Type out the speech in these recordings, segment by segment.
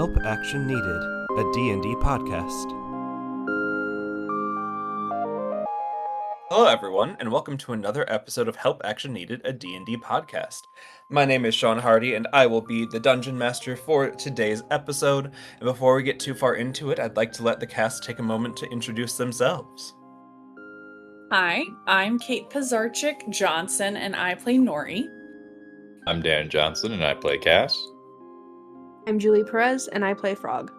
Help Action Needed, a D&D podcast. Hello everyone, and welcome to another episode of Help Action Needed, a D&D podcast. My name is Sean Hardy, and I will be the Dungeon Master for today's episode. And before we get too far into it, I'd like to let the cast take a moment to introduce themselves. Hi, I'm Kate Pizarchik Johnson, and I play Nori. I'm Dan Johnson, and I play Cass. I'm Julie Perez, and I play Frog.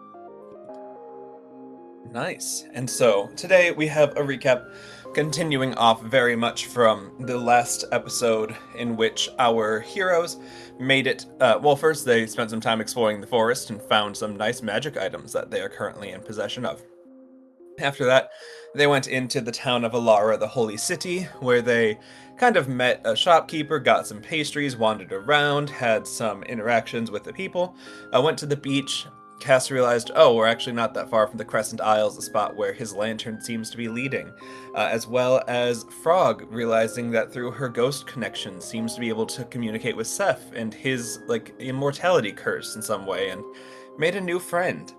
Nice. And so, today we have a recap continuing off very much from the last episode in which our heroes made it, first they spent some time exploring the forest and found some nice magic items that they are currently in possession of. After that, they went into the town of Elara, the holy city, where they kind of met a shopkeeper, got some pastries, wandered around, had some interactions with the people, went to the beach. Cass realized, we're actually not that far from the Crescent Isles, the spot where his lantern seems to be leading, as well as Frog realizing that through her ghost connection seems to be able to communicate with Seth and his, immortality curse in some way, and made a new friend.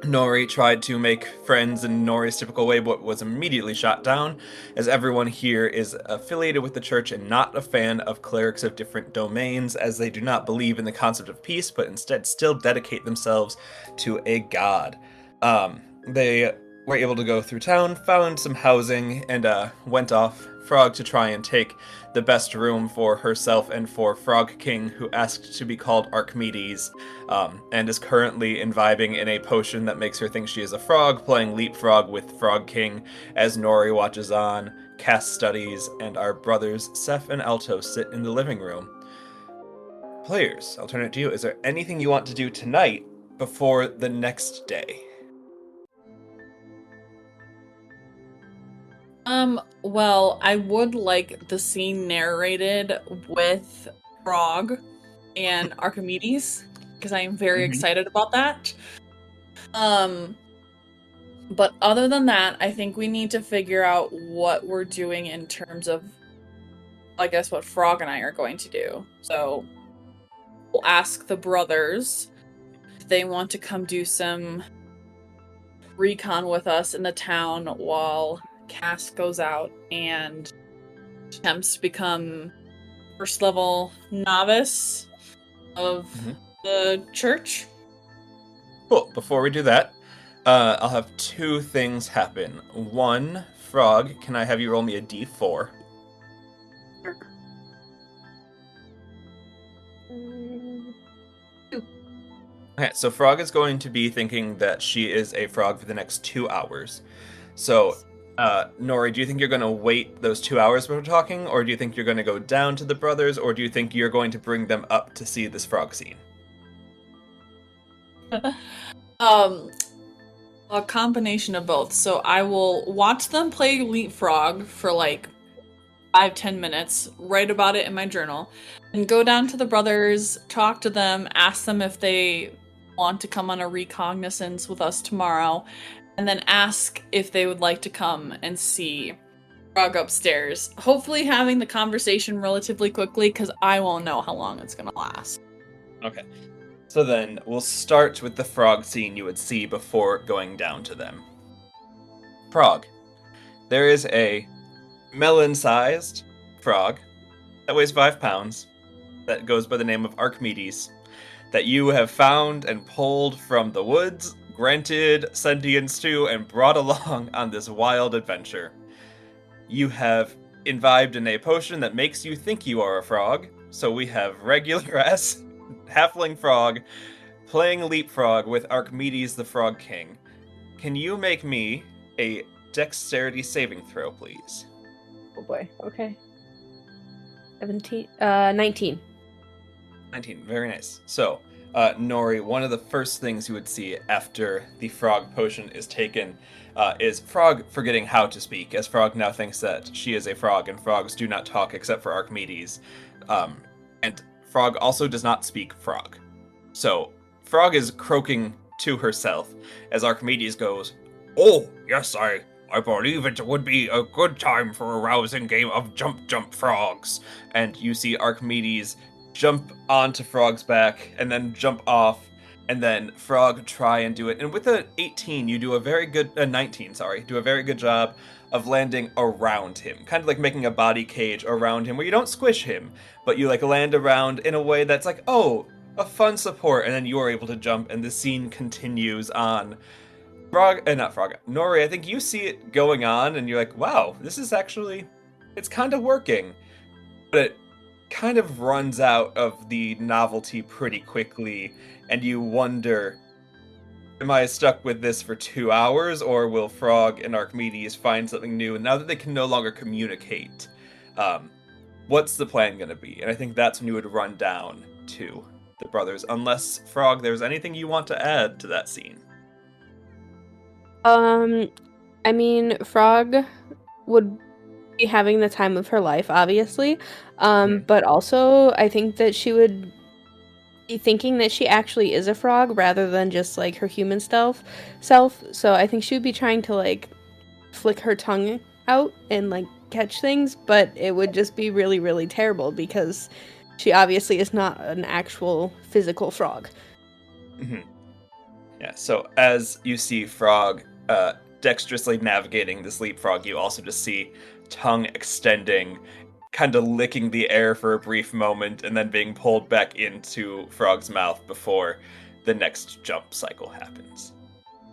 Nori tried to make friends in Nori's typical way, but was immediately shot down, as everyone here is affiliated with the church and not a fan of clerics of different domains, as they do not believe in the concept of peace, but instead still dedicate themselves to a god. They were able to go through town, found some housing, and went off Frog to try and take the best room for herself and for Frog King, who asked to be called Archmedies, and is currently imbibing in a potion that makes her think she is a frog, playing leapfrog with Frog King as Nori watches on, Cass studies, and our brothers Seth and Alto sit in the living room. Players, I'll turn it to you. Is there anything you want to do tonight before the next day? Well, I would like the scene narrated with Frog and Archmedies, because I am very excited about that. But other than that, I think we need to figure out what we're doing in terms of, I guess, what Frog and I are going to do. So, we'll ask the brothers if they want to come do some recon with us in the town while Cass goes out and attempts to become first level novice of the church. Cool. Before we do that, I'll have two things happen. One, Frog, can I have you roll me a d4? Sure. Okay, so Frog is going to be thinking that she is a frog for the next 2 hours. So, Nori, do you think you're going to wait those 2 hours before talking, or do you think you're going to go down to the brothers, or do you think you're going to bring them up to see this frog scene? A combination of both. So I will watch them play leapfrog for 5-10 minutes, write about it in my journal, and go down to the brothers, talk to them, ask them if they want to come on a reconnaissance with us tomorrow, and then ask if they would like to come and see Frog upstairs. Hopefully having the conversation relatively quickly, because I won't know how long it's going to last. Okay. So then, we'll start with the frog scene you would see before going down to them. Frog. There is a melon-sized frog that weighs 5 pounds that goes by the name of Archmedies that you have found and pulled from the woods, granted sentience to, and brought along on this wild adventure. You have imbibed in a potion that makes you think you are a frog, so we have regular-ass halfling frog playing leapfrog with Archmedies the Frog King. Can you make me a dexterity saving throw, please? Oh boy, okay. 19. 19, very nice. So, Nori, one of the first things you would see after the frog potion is taken is Frog forgetting how to speak, as Frog now thinks that she is a frog, and frogs do not talk except for Archmedies. And Frog also does not speak frog. So, Frog is croaking to herself as Archmedies goes, "Oh, yes, I believe it would be a good time for a rousing game of jump frogs." And you see Archmedies jump onto Frog's back and then jump off and then Frog try and do it. And with a 18, you do a very good 19, sorry, do a very good job of landing around him, kind of like making a body cage around him where you don't squish him, but you like land around in a way that's like, oh, a fun support, and then you're able to jump, and the scene continues on. Not Frog, Nori, I think you see it going on, and you're like, wow, this is actually, it's kind of working. But it kind of runs out of the novelty pretty quickly, and you wonder, am I stuck with this for 2 hours, or will Frog and Archmedies find something new? And now that they can no longer communicate, what's the plan going to be? And I think that's when you would run down to the brothers, unless, Frog, there's anything you want to add to that scene. I mean, Frog would be having the time of her life, obviously. But also, I think that she would be thinking that she actually is a frog rather than just like her human self. So I think she would be trying to like flick her tongue out and like catch things, but it would just be really, really terrible because she obviously is not an actual physical frog. Yeah, so as you see Frog dexterously navigating this leapfrog, you also just see tongue extending, kind of licking the air for a brief moment, and then being pulled back into Frog's mouth before the next jump cycle happens.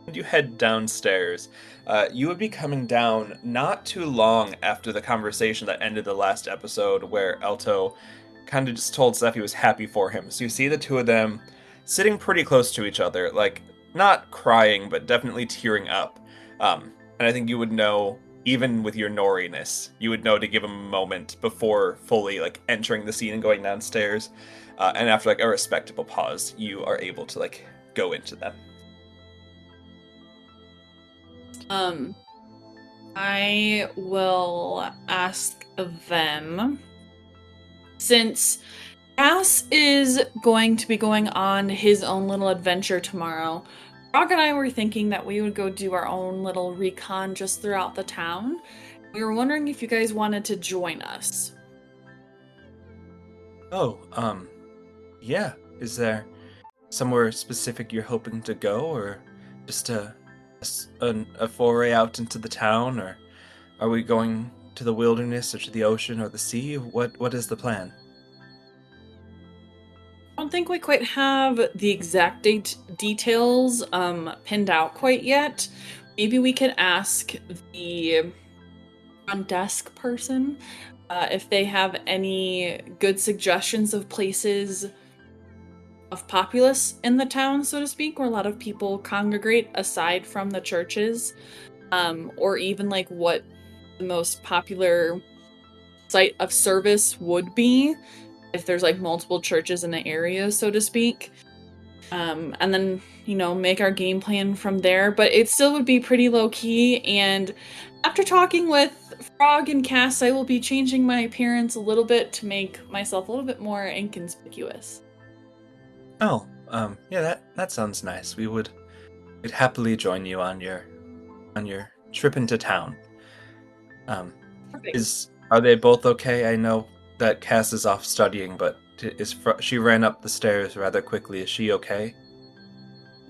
And you head downstairs. You would be coming down not too long after the conversation that ended the last episode, where Alto kind of just told Steph he was happy for him. So you see the two of them sitting pretty close to each other, like, not crying, but definitely tearing up. And I think you would know, even with your Noriness, you would know to give them a moment before fully like entering the scene and going downstairs. And after like a respectable pause, you are able to like go into them. I will ask them, since Cass is going to be going on his own little adventure tomorrow, Frog and I were thinking that we would go do our own little recon just throughout the town. We were wondering if you guys wanted to join us. Oh, yeah. Is there somewhere specific you're hoping to go, or just a foray out into the town, or are we going to the wilderness or to the ocean or the sea? What is the plan? I don't think we quite have the exact details pinned out quite yet. Maybe we could ask the front desk person if they have any good suggestions of places of populace in the town, so to speak, where a lot of people congregate aside from the churches, or even like what the most popular site of service would be if there's like multiple churches in the area, so to speak. And then, make our game plan from there. But it still would be pretty low key. And after talking with Frog and Cass, I will be changing my appearance a little bit to make myself a little bit more inconspicuous. Oh, yeah, that sounds nice. We'd happily join you on your trip into town. Perfect. Are they both okay? I know that Cass is off studying, but she ran up the stairs rather quickly. Is she okay?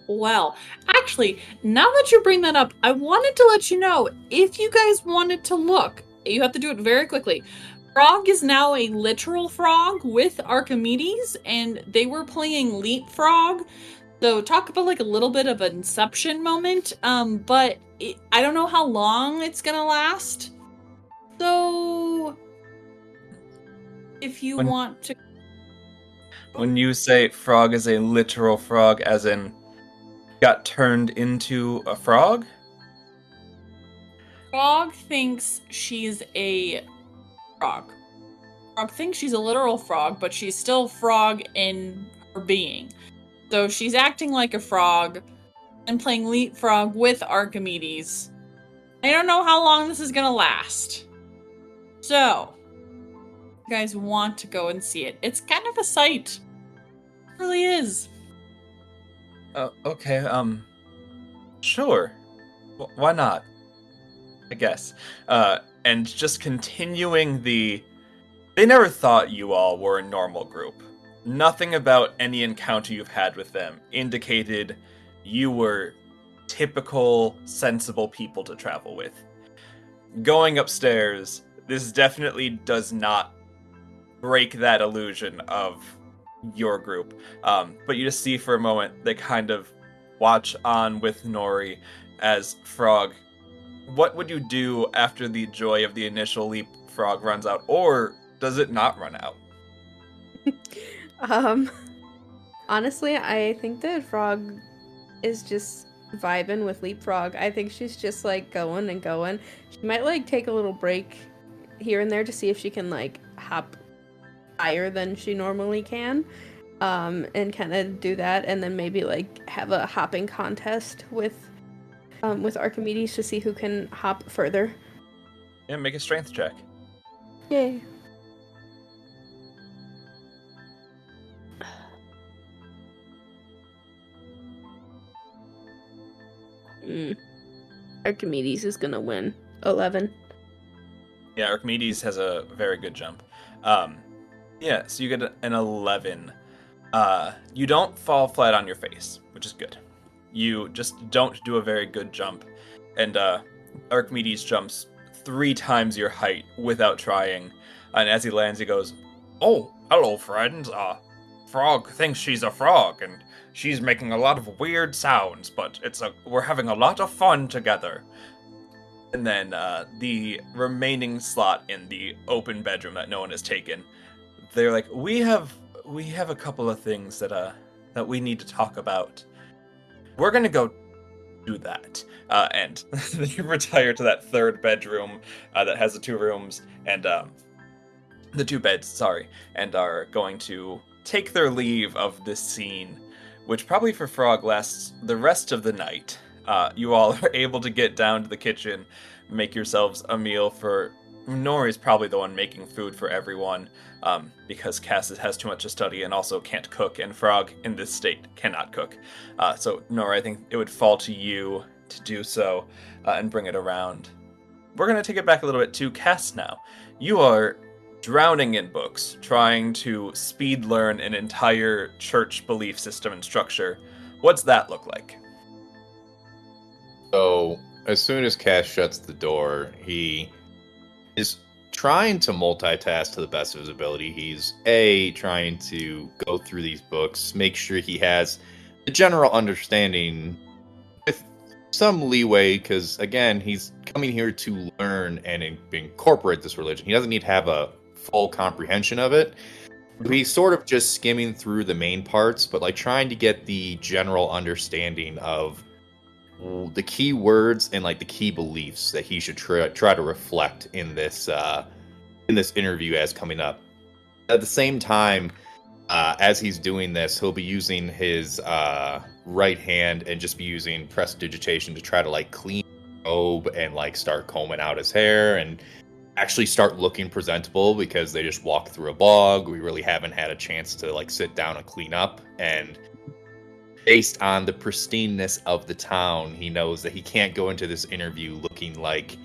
Well, actually, now that you bring that up, I wanted to let you know, if you guys wanted to look, you have to do it very quickly. Frog is now a literal frog with Archimedes, and they were playing Leapfrog. So talk about like a little bit of an Inception moment, but I don't know how long it's gonna last. So if you want to... When you say Frog is a literal frog, as in got turned into a frog? Frog thinks she's a frog. Frog thinks she's a literal frog, but she's still frog in her being. So she's acting like a frog and playing Leapfrog with Archimedes. I don't know how long this is gonna last. So, you guys want to go and see it. It's kind of a sight. It really is. Okay, sure. Why not? I guess. And just continuing they never thought you all were a normal group. nothing about any encounter you've had with them indicated you were typical, sensible people to travel with. Going upstairs, this definitely does not break that illusion of your group. But you just see for a moment they kind of watch on with Nori as Frog. What would you do after the joy of the initial leapfrog runs out, or does it not run out? Honestly, I think that Frog is just vibing with Leapfrog. I think she's just like going and going. She might like take a little break here and there to see if she can like hop higher than she normally can. And kind of do that, and then maybe like have a hopping contest with Archimedes to see who can hop further. Yeah, make a strength check. Yay. Archimedes is gonna win. 11. Yeah, Archimedes has a very good jump. Yeah, so you get an 11. You don't fall flat on your face, which is good. You just don't do a very good jump. And Archimedes jumps 3 times your height without trying. And as he lands, he goes, "Oh, hello, friends. Frog thinks she's a frog, and she's making a lot of weird sounds, but we're having a lot of fun together." And then the remaining slot in the open bedroom that no one has taken, they're like, we have a couple of things that we need to talk about. We're gonna go do that. And they retire to that third bedroom that has the 2 rooms and the 2 beds, sorry, and are going to take their leave of this scene, which probably for Frog lasts the rest of the night. You all are able to get down to the kitchen, make yourselves a meal for... Nori's probably the one making food for everyone, because Cass has too much to study and also can't cook, and Frog, in this state, cannot cook. So, Nori, I think it would fall to you to do so and bring it around. We're going to take it back a little bit to Cass now. You are drowning in books, trying to speed learn an entire church belief system and structure. What's that look like? So, as soon as Cass shuts the door, he is trying to multitask to the best of his ability. He's trying to go through these books, make sure he has the general understanding with some leeway, because again, he's coming here to learn and incorporate this religion. He doesn't need to have a full comprehension of it. He's sort of just skimming through the main parts, but like trying to get the general understanding of the key words and like the key beliefs that he should try to reflect in this interview as coming up. At the same time, as he's doing this, he'll be using his right hand and just be using prestidigitation to try to like clean the robe and like start combing out his hair and actually start looking presentable, because they just walked through a bog. We really haven't had a chance to like sit down and clean up, and based on the pristineness of the town, he knows that he can't go into this interview looking like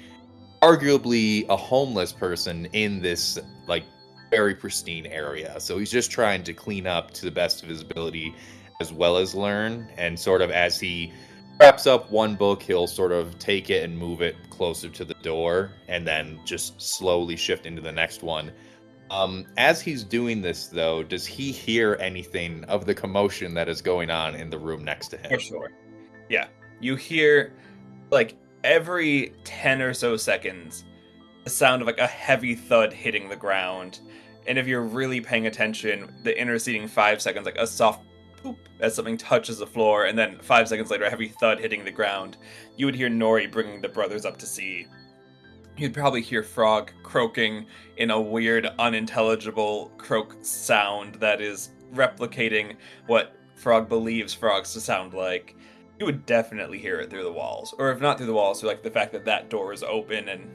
arguably a homeless person in this like very pristine area. So he's just trying to clean up to the best of his ability as well as learn. And sort of as he wraps up one book, he'll sort of take it and move it closer to the door and then just slowly shift into the next one. As he's doing this, though, does he hear anything of the commotion that is going on in the room next to him? For sure. Yeah. You hear, like, every 10 or so seconds, the sound of, like, a heavy thud hitting the ground. And if you're really paying attention, the interceding 5 seconds, like, a soft poop as something touches the floor, and then 5 seconds later, a heavy thud hitting the ground. You would hear Nori bringing the brothers up to see. You'd probably hear Frog croaking in a weird, unintelligible croak sound that is replicating what Frog believes frogs to sound like. You would definitely hear it through the walls. Or if not through the walls, through like the fact that that door is open and,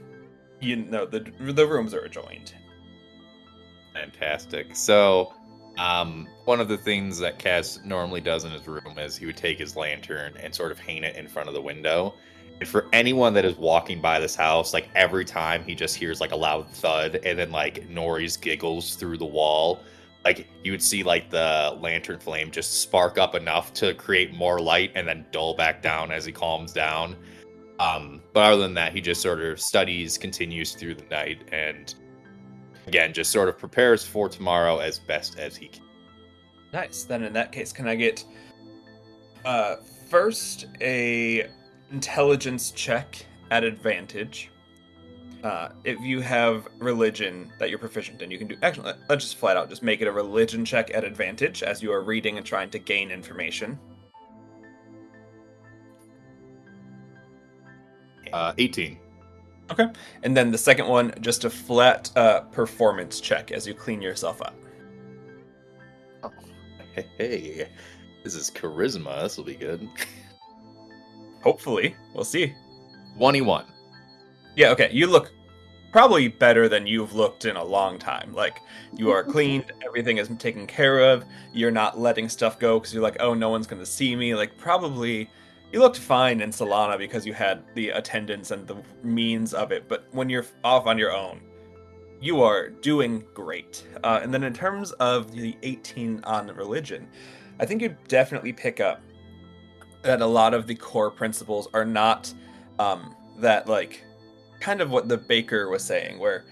you know, the rooms are adjoined. Fantastic. So, one of the things that Cass normally does in his room is he would take his lantern and sort of hang it in front of the window. And for anyone that is walking by this house, like every time he just hears like a loud thud and then like Nori's giggles through the wall, like you would see like the lantern flame just spark up enough to create more light and then dull back down as he calms down. But other than that, he just sort of studies, continues through the night, and again, just sort of prepares for tomorrow as best as he can. Nice. Then in that case, can I get first a intelligence check at advantage? If you have religion that you're proficient in, you can do. Actually, let's just flat out just make it a religion check at advantage as you are reading and trying to gain information. 18. Okay. And then the second one, just a flat performance check as you clean yourself up. Oh, hey, this is charisma. This will be good. Hopefully. We'll see. 21. Yeah, okay. You look probably better than you've looked in a long time. Like, you are cleaned, everything is taken care of, you're not letting stuff go because you're like, oh, no one's going to see me. Like, probably, you looked fine in Solana because you had the attendance and the means of it, but when you're off on your own, you are doing great. And then in terms of the 18 on religion, I think you definitely pick up that a lot of the core principles are not that, like, kind of what the baker was saying, where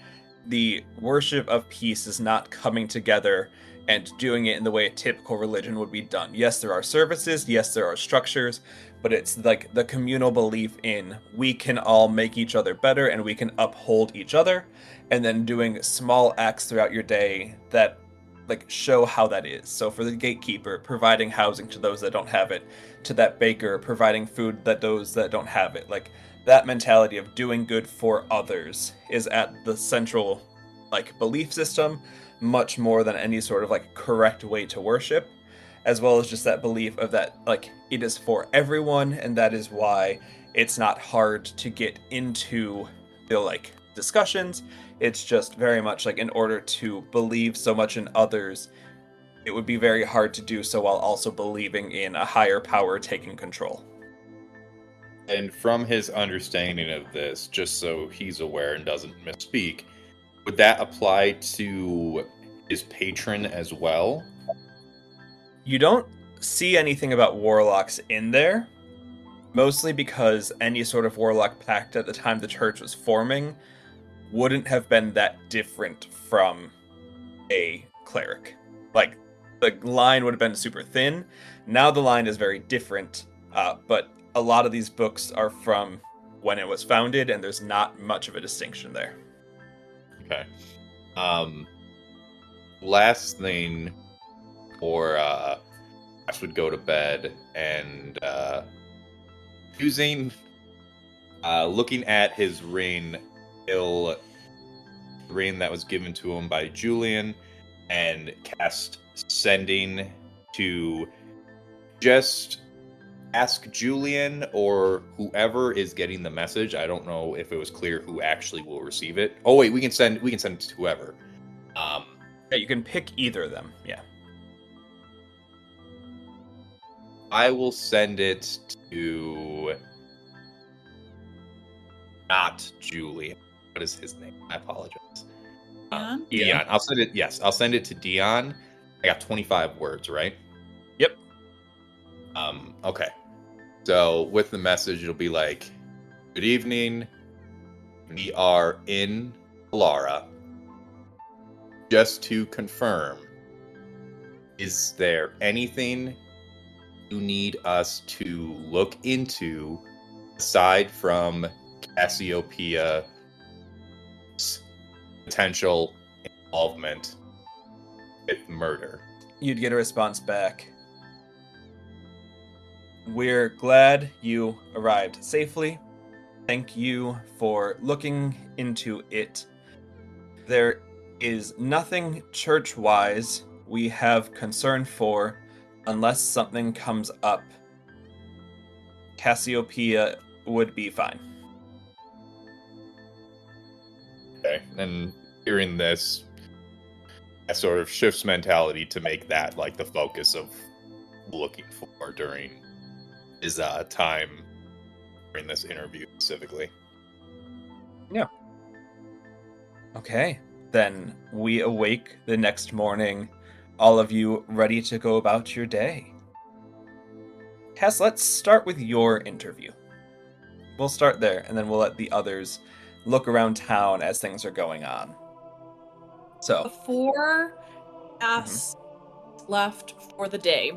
the worship of peace is not coming together and doing it in the way a typical religion would be done. Yes, there are services, yes, there are structures, but it's like the communal belief in we can all make each other better and we can uphold each other, and then doing small acts throughout your day that like show how that is. So for the gatekeeper, providing housing to those that don't have it, to that baker, providing food that those that don't have it. Like, that mentality of doing good for others is at the central like belief system much more than any sort of like correct way to worship, as well as just that belief of that like it is for everyone, and that is why it's not hard to get into the like discussions. It's just very much like in order to believe so much in others, it would be very hard to do so while also believing in a higher power taking control. And from his understanding of this, just so he's aware and doesn't misspeak, would that apply to his patron as well? You don't see anything about warlocks in there, mostly because any sort of warlock pact at the time the church was forming wouldn't have been that different from a cleric. Like, the line would have been super thin. Now the line is very different, but a lot of these books are from when it was founded, and there's not much of a distinction there. Okay. Last thing, or Ash would go to bed and looking at his ring, the ring that was given to him by Julian, and cast sending to just ask Julian or whoever is getting the message. I don't know if it was clear who actually will receive it. Oh wait, we can send it to whoever. Yeah, you can pick either of them. Yeah. I will send it to not Julian. What is his name? I apologize. Dion? Dion. I'll send it. Yes, I'll send it to Dion. I got 25 words, right? Yep. Okay. So with the message, it'll be like, "Good evening. We are in Elara. Just to confirm, is there anything you need us to look into aside from Cassiopeia's potential involvement with murder?" You'd get a response back. We're glad you arrived safely. Thank you for looking into it. There is nothing church-wise we have concern for unless something comes up. Cassiopeia would be fine. Okay, and hearing this, that sort of shifts mentality to make that like the focus of looking for during his time during this interview specifically. Yeah. Okay. Then we awake the next morning all of you ready to go about your day? Cass, let's start with your interview. We'll start there, and then we'll let the others look around town as things are going on. So, Before Cass left for the day,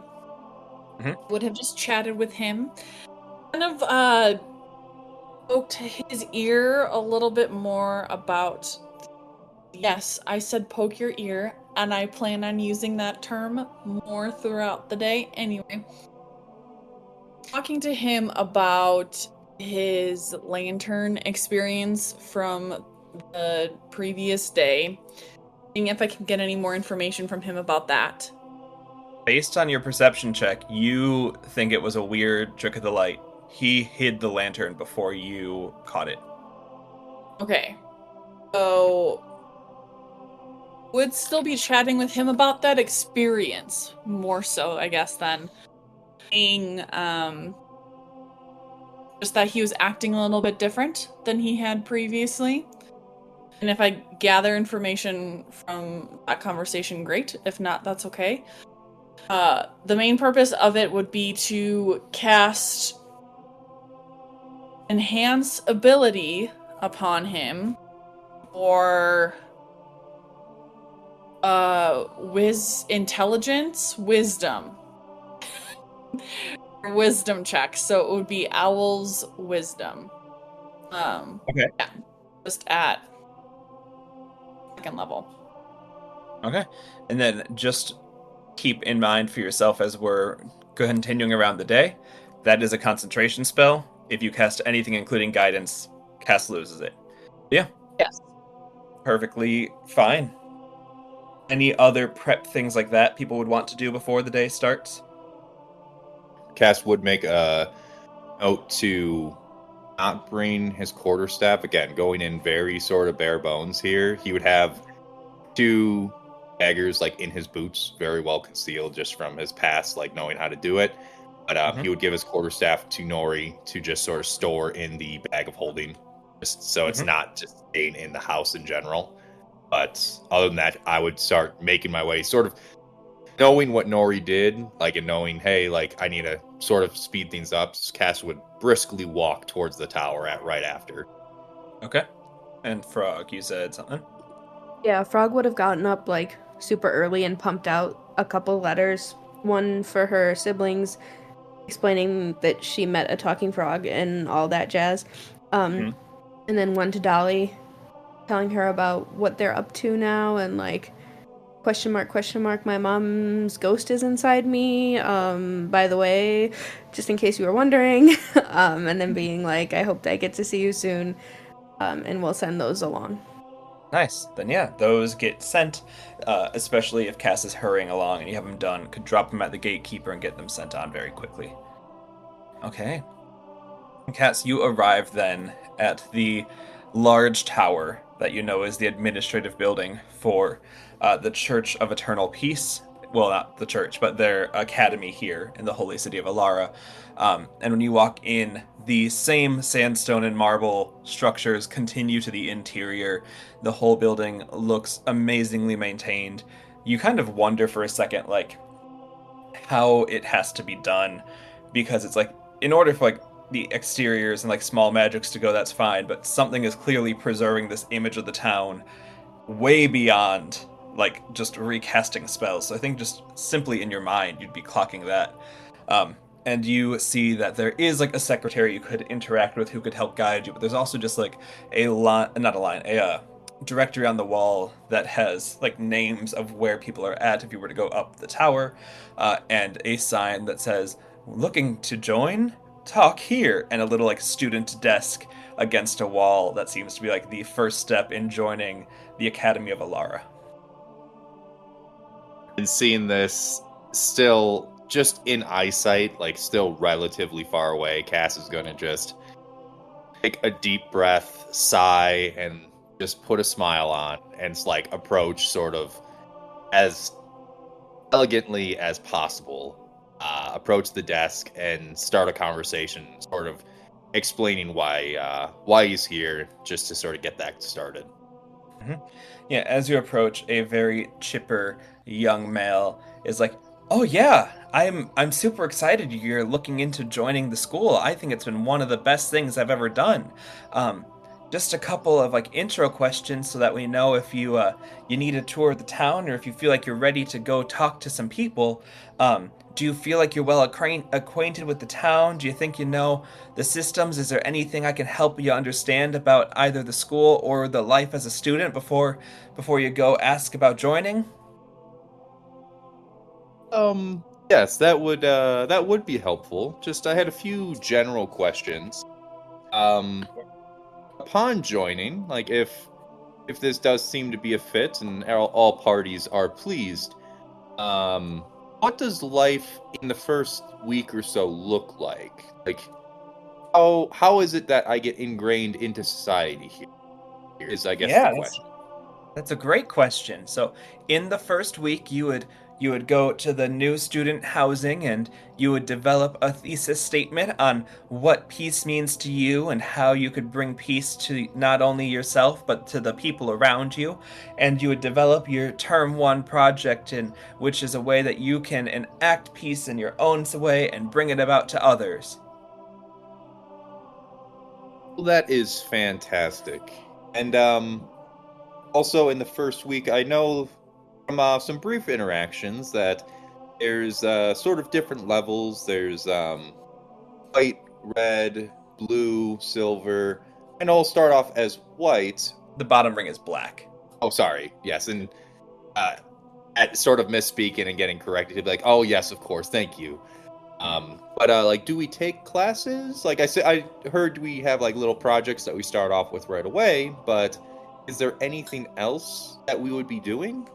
would have just chatted with him. Kind of spoke to his ear a little bit more about, yes, I said poke your ear, and I plan on using that term more throughout the day. Anyway, talking to him about his lantern experience from the previous day, seeing if I can get any more information from him about that. based on your perception check, you think it was a weird trick of the light. He hid the lantern before you caught it. Okay. So would still be chatting with him about that experience more so, I guess, than being just that he was acting a little bit different than he had previously. And if I gather information from that conversation, great. If not, that's okay. The main purpose of it would be to cast enhance ability upon him, or wisdom wisdom check. So it would be Owl's wisdom. Okay. Yeah, just at second level. Okay. And then just keep in mind for yourself as we're continuing around the day, that is a concentration spell. If you cast anything including guidance, Cass loses it. Yeah. Yes. Perfectly fine. Any other prep things like that people would want to do before the day starts? Cass would make a note to not bring his quarterstaff. Again, going in very sort of bare bones here. He would have 2 daggers like in his boots, very well concealed just from his past, like knowing how to do it. But he would give his quarterstaff to Nori to just sort of store in the bag of holding, just so it's not just staying in the house in general. But other than that, I would start making my way, sort of knowing what Nori did, like, and knowing, hey, like, I need to sort of speed things up. Cass would briskly walk towards the tower right after. Okay. And Frog, you said something? Yeah, Frog would have gotten up like super early and pumped out a couple letters. One for her siblings, explaining that she met a talking frog and all that jazz. And then one to Dolly, telling her about what they're up to now and like question mark, my mom's ghost is inside me. By the way, just in case you were wondering. And then being like, I hope I get to see you soon. And we'll send those along. Nice. Then yeah, those get sent, especially if Cass is hurrying along and you have them done. Could drop them at the gatekeeper and get them sent on very quickly. Okay. Cass, you arrive then at the large tower that you know is the administrative building for the Church of Eternal Peace. Well, not the church, but their academy here in the holy city of Elara. And when you walk in, the same sandstone and marble structures continue to the interior. The whole building looks amazingly maintained. You kind of wonder for a second, like, how it has to be done, because it's like, in order for, like, the exteriors and, like, small magics to go, that's fine, but something is clearly preserving this image of the town way beyond, like, just recasting spells. So I think just simply in your mind, you'd be clocking that. And you see that there is, like, a secretary you could interact with who could help guide you, but there's also just, like, a directory on the wall that has, like, names of where people are at if you were to go up the tower, and a sign that says, looking to join? Talk here, and a little, like, student desk against a wall that seems to be, like, the first step in joining the Academy of Elara. And seeing this still just in eyesight, like still relatively far away, Cass is going to just take a deep breath, sigh, and just put a smile on and like approach sort of as elegantly as possible. Approach the desk and start a conversation, sort of explaining why he's here, just to sort of get that started. Mhm. Yeah, as you approach, a very chipper young male is like, "Oh yeah, I'm super excited you're looking into joining the school. I think it's been one of the best things I've ever done. Um, just a couple of like intro questions so that we know if you need a tour of the town or if you feel like you're ready to go talk to some people. Do you feel like you're well acquainted with the town? Do you think you know the systems? Is there anything I can help you understand about either the school or the life as a student before you go ask about joining?" Yes, that would be helpful. Just I had a few general questions. Um, upon joining, like if this does seem to be a fit and all parties are pleased, um, what does life in the first week or so look like? Like how is it that I get ingrained into society here? Is I guess the Yeah, that's question. That's a great question. So, in the first week, you would go to the new student housing and you would develop a thesis statement on what peace means to you and how you could bring peace to not only yourself but to the people around you. And you would develop your term 1 project in which is a way that you can enact peace in your own way and bring it about to others. Well, that is fantastic. And also in the first week, I know from some brief interactions that there's sort of different levels. There's white, red, blue, silver, and all start off as white. The bottom ring is black. Oh, sorry. Yes, and uh, at sort of misspeaking and getting corrected, he'd be like, "Oh, yes, of course, thank you." But like, do we take classes? Like I said, I heard we have like little projects that we start off with right away. But is there anything else that we would be doing?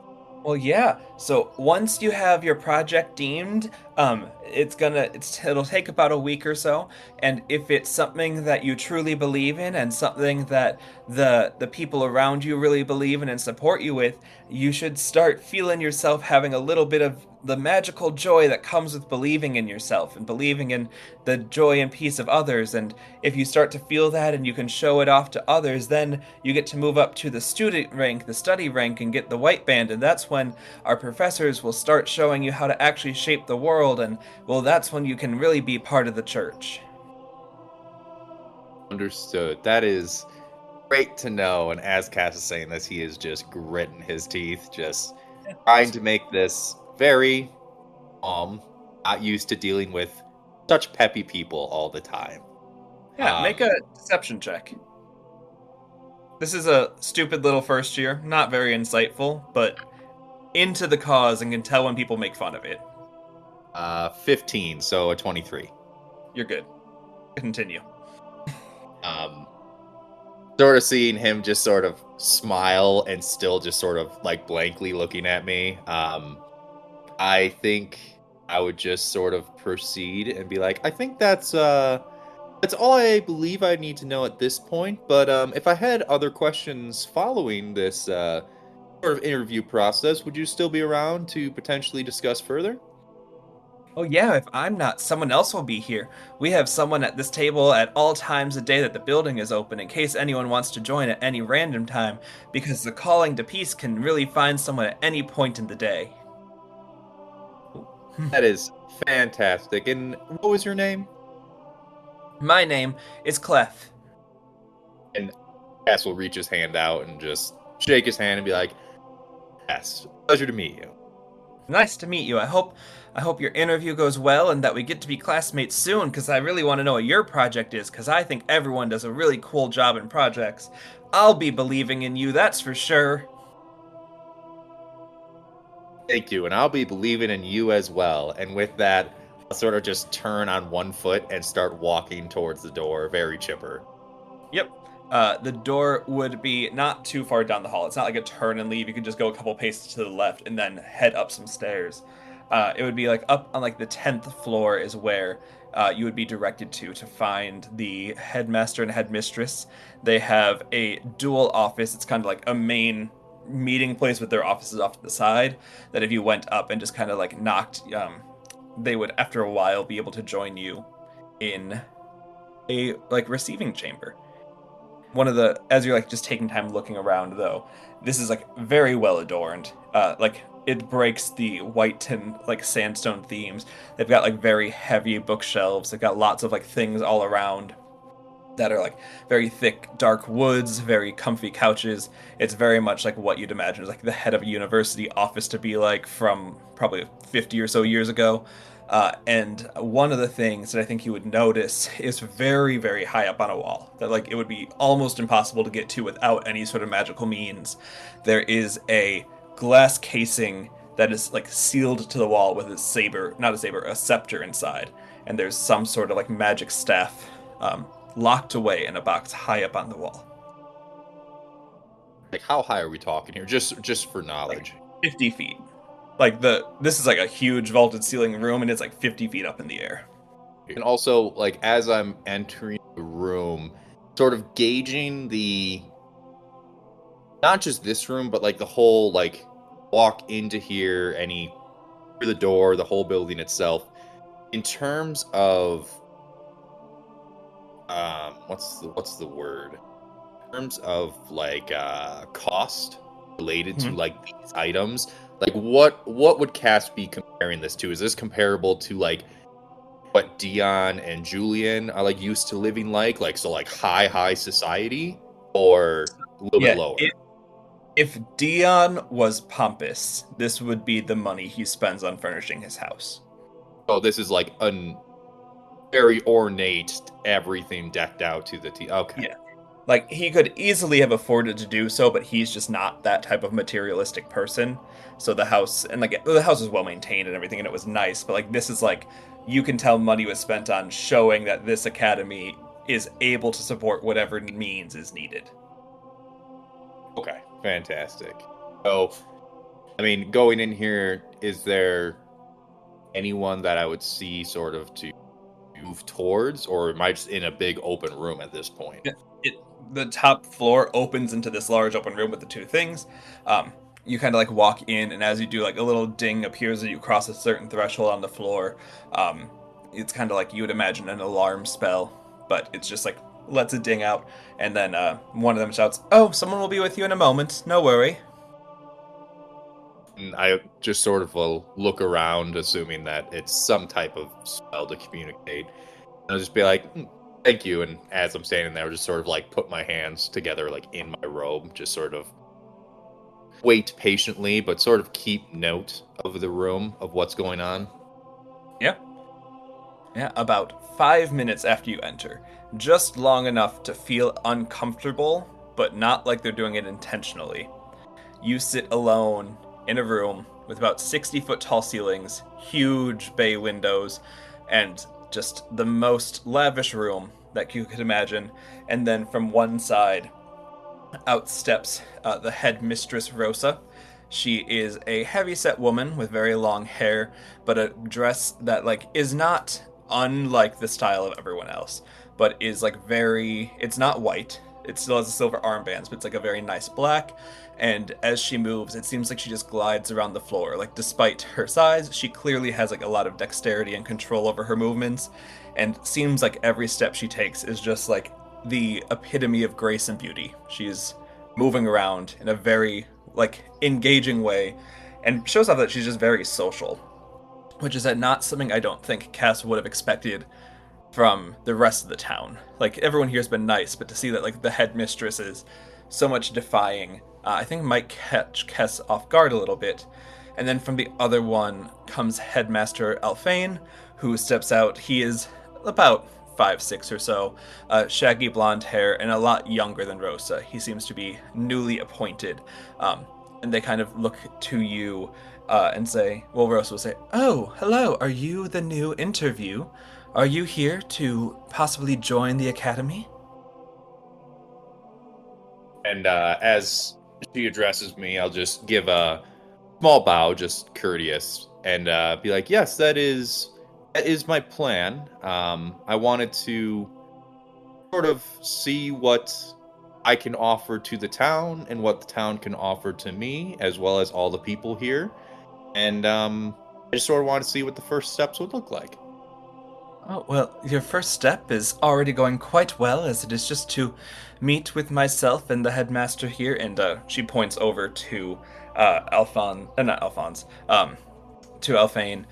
Well, yeah. So once you have your project deemed, it'll take about a week or so, and if it's something that you truly believe in and something that the people around you really believe in and support you with, you should start feeling yourself having a little bit of the magical joy that comes with believing in yourself and believing in the joy and peace of others. And if you start to feel that and you can show it off to others, then you get to move up to the student rank, the study rank, and get the white band. And that's when our professors will start showing you how to actually shape the world. And well, that's when you can really be part of the church. Understood. That is great to know. And as Cass is saying this, he is just gritting his teeth, just trying to make this very calm, not used to dealing with such peppy people all the time. Yeah, make a deception check. This is a stupid little first year, not very insightful, but into the cause and can tell when people make fun of it. 15, so a 23. You're good. Continue. Um, Sort of seeing him just sort of smile and still just sort of like blankly looking at me. I think I would just sort of proceed and be like, I think that's all I believe I need to know at this point. But if I had other questions following this sort of interview process, would you still be around to potentially discuss further? Oh, yeah, if I'm not, someone else will be here. We have someone at this table at all times a day that the building is open in case anyone wants to join at any random time, because the calling to peace can really find someone at any point in the day. That is fantastic. And what was your name? My name is Clef. And Cass will reach his hand out and just shake his hand and be like, "Yes, pleasure to meet you." Nice to meet you. I hope your interview goes well and that we get to be classmates soon, because I really want to know what your project is, because I think everyone does a really cool job in projects. I'll be believing in you, that's for sure. Thank you, and I'll be believing in you as well. And with that, I'll sort of just turn on one foot and start walking towards the door, very chipper. Yep. The door would be not too far down the hall. It's not like a turn and leave. You could just go a couple paces to the left and then head up some stairs. It would be like up on like the 10th floor is where you would be directed to find the headmaster and headmistress. They have a dual office. It's kind of like a main meeting place with their offices off to the side. That if you went up and just kind of like knocked, they would after a while be able to join you in a like receiving chamber. one of the as you're like just taking time looking around though, this is like very well adorned. Like it breaks the white and like sandstone themes. They've got like very heavy bookshelves. They've got lots of like things all around that are like very thick, dark woods, very comfy couches. It's very much like what you'd imagine like the head of a university office to be like from probably 50 or so years ago. And one of the things that I think you would notice is very, very high up on a wall that like it would be almost impossible to get to without any sort of magical means. There is a glass casing that is like sealed to the wall with a saber, not a saber, a scepter inside, and there's some sort of like magic staff locked away in a box high up on the wall. Like, how high are we talking here? Just for knowledge. Like 50 feet. Like this is like a huge vaulted ceiling room, and it's like 50 feet up in the air. And also, like, as I'm entering the room, sort of gauging the, not just this room, but like the whole, like, walk into here, through the door, the whole building itself, in terms of, what's the word? In terms of like cost related to like these items, like what would Cass be comparing this to? Is this comparable to like what Dion and Julian are like used to living like so like high society, or a little bit lower? If Dion was pompous, this would be the money he spends on furnishing his house. Oh, this is like very ornate, everything decked out to the T. Okay. Yeah. Like, he could easily have afforded to do so, but he's just not that type of materialistic person. So the house, and like, the house is well maintained and everything, and it was nice, but like, this is like, you can tell money was spent on showing that this academy is able to support whatever means is needed. Okay, fantastic. So, I mean, going in here, is there anyone that I would see sort of to move towards, or am I just in a big open room at this point? The top floor opens into this large open room with the two things. You kind of like walk in, and as you do, like a little ding appears as you cross a certain threshold on the floor. It's kind of like you would imagine an alarm spell, but it's just like lets it ding out, and then one of them shouts, "Oh, someone will be with you in a moment. No worry." And I just sort of will look around, assuming that it's some type of spell to communicate. And I'll just be like, "Thank you." And as I'm standing there, I'll just sort of like put my hands together, like in my robe, just sort of wait patiently, but sort of keep note of the room, of what's going on. Yeah, about 5 minutes after you enter. Just long enough to feel uncomfortable, but not like they're doing it intentionally. You sit alone in a room with about 60-foot tall ceilings, huge bay windows, and just the most lavish room that you could imagine. And then from one side, out steps the headmistress Rosa. She is a heavy-set woman with very long hair, but a dress that like is not unlike the style of everyone else, but is like very. It's not white. It still has the silver armbands, but it's like a very nice black. And as she moves, it seems like she just glides around the floor. Like, despite her size, she clearly has like a lot of dexterity and control over her movements, and seems like every step she takes is just like the epitome of grace and beauty. She's moving around in a very like engaging way, and shows off that she's just very social, which is not something I don't think Cass would have expected from the rest of the town. Like, everyone here's been nice, but to see that like the headmistress is so much defying, I think might catch Cass off guard a little bit. And then from the other one comes Headmaster Alphane, who steps out. He is about 5'6" or so, shaggy blonde hair, and a lot younger than Rosa. He seems to be newly appointed. And they kind of look to you and say, well, Rosa will say, "Oh, hello, are you the new interview? Are you here to possibly join the academy?" And as she addresses me, I'll just give a small bow, just courteous, and be like, "Yes, that is my plan. I wanted to sort of see what I can offer to the town and what the town can offer to me, as well as all the people here. And I just sort of wanted to see what the first steps would look like." Oh, well, your first step is already going quite well, as it is just to meet with myself and the headmaster here. And she points over to not Alphonse, to Alphane,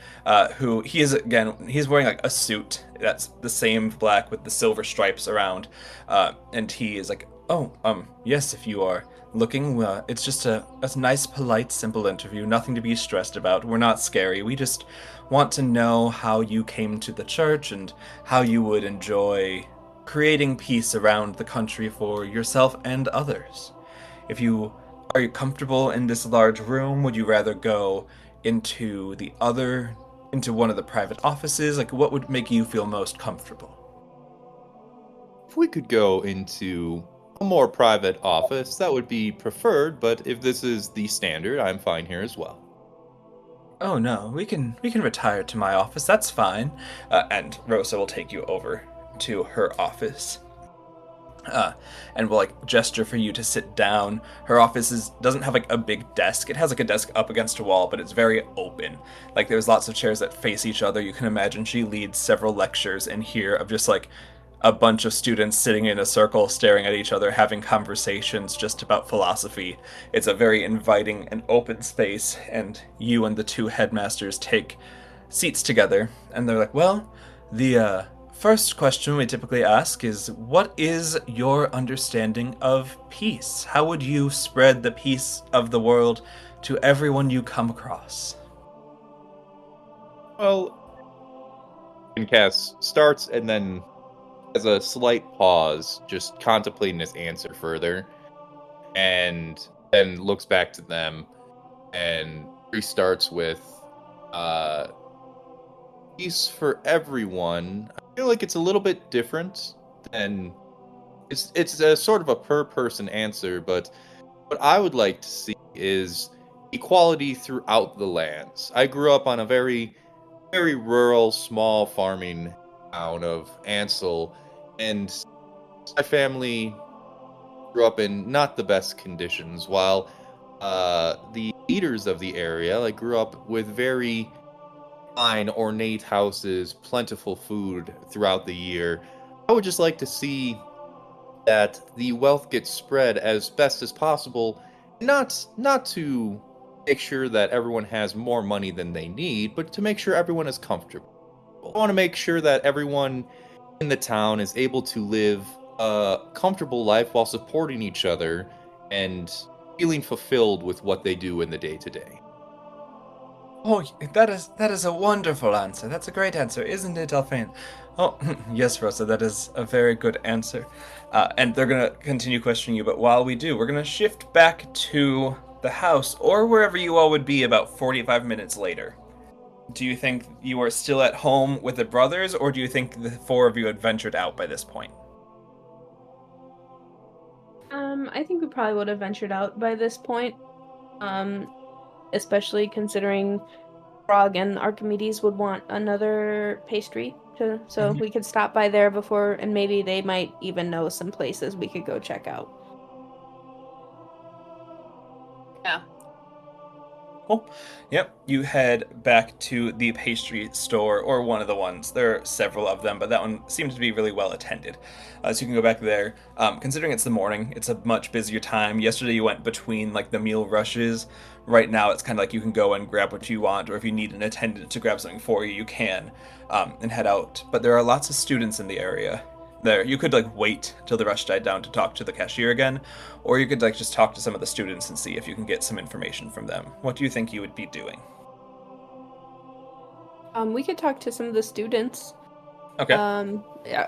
who he is again. He's wearing like a suit that's the same black with the silver stripes around, and he is like, "Oh, yes, if you are looking, it's just a nice, polite, simple interview. Nothing to be stressed about. We're not scary. We just want to know how you came to the church and how you would enjoy creating peace around the country for yourself and others. If you are you comfortable in this large room? Would you rather go into one of the private offices? Like, what would make you feel most comfortable?" If we could go into a more private office, that would be preferred, but if this is the standard, I'm fine here as well. Oh no, we can retire to my office. That's fine. And Rosa will take you over to her office. And will like gesture for you to sit down. Her office doesn't have like a big desk. It has like a desk up against a wall, but it's very open. Like there's lots of chairs that face each other. You can imagine she leads several lectures in here of just like a bunch of students sitting in a circle staring at each other having conversations just about philosophy. It's a very inviting and open space, and you and the two headmasters take seats together, and they're like, "Well, the first question we typically ask is, what is your understanding of peace? How would you spread the peace of the world to everyone you come across?" Well, and Cass starts and then has a slight pause, just contemplating his answer further, and then looks back to them and restarts with uh peace for everyone. I feel like it's a little bit different than it's a sort of a per person answer, but what I would like to see is equality throughout the lands. I grew up on a very rural, small farming town of Ansel, and my family grew up in not the best conditions, while the leaders of the area like grew up with very fine, ornate houses, plentiful food throughout the year. I would just like to see that the wealth gets spread as best as possible, not to make sure that everyone has more money than they need, but to make sure everyone is comfortable. I want to make sure that everyone in the town is able to live a comfortable life while supporting each other and feeling fulfilled with what they do in the day to day. Oh, that is a wonderful answer. That's a great answer, isn't it, Alphane? Oh, yes, Rosa, that is a very good answer. And they're gonna continue questioning you, but while we do, we're gonna shift back to the house or wherever you all would be about 45 minutes later. Do you think you are still at home with the brothers, or do you think the four of you had ventured out by this point? I think we probably would have ventured out by this point. Um, Especially considering Frog and Archimedes would want another pastry so Mhm. we could stop by there before, and maybe they might even know some places we could go check out. Yeah. Cool. Yep, you head back to the pastry store, or one of the ones. There are several of them, but that one seems to be really well attended. So you can go back there. Considering it's the morning, it's a much busier time. Yesterday you went between like the meal rushes. Right now it's kind of like you can go and grab what you want, or if you need an attendant to grab something for you, you can, and head out. But there are lots of students in the area. There, you could like wait till the rush died down to talk to the cashier again, or you could like just talk to some of the students and see if you can get some information from them. What do you think you would be doing? We could talk to some of the students. Okay. Yeah,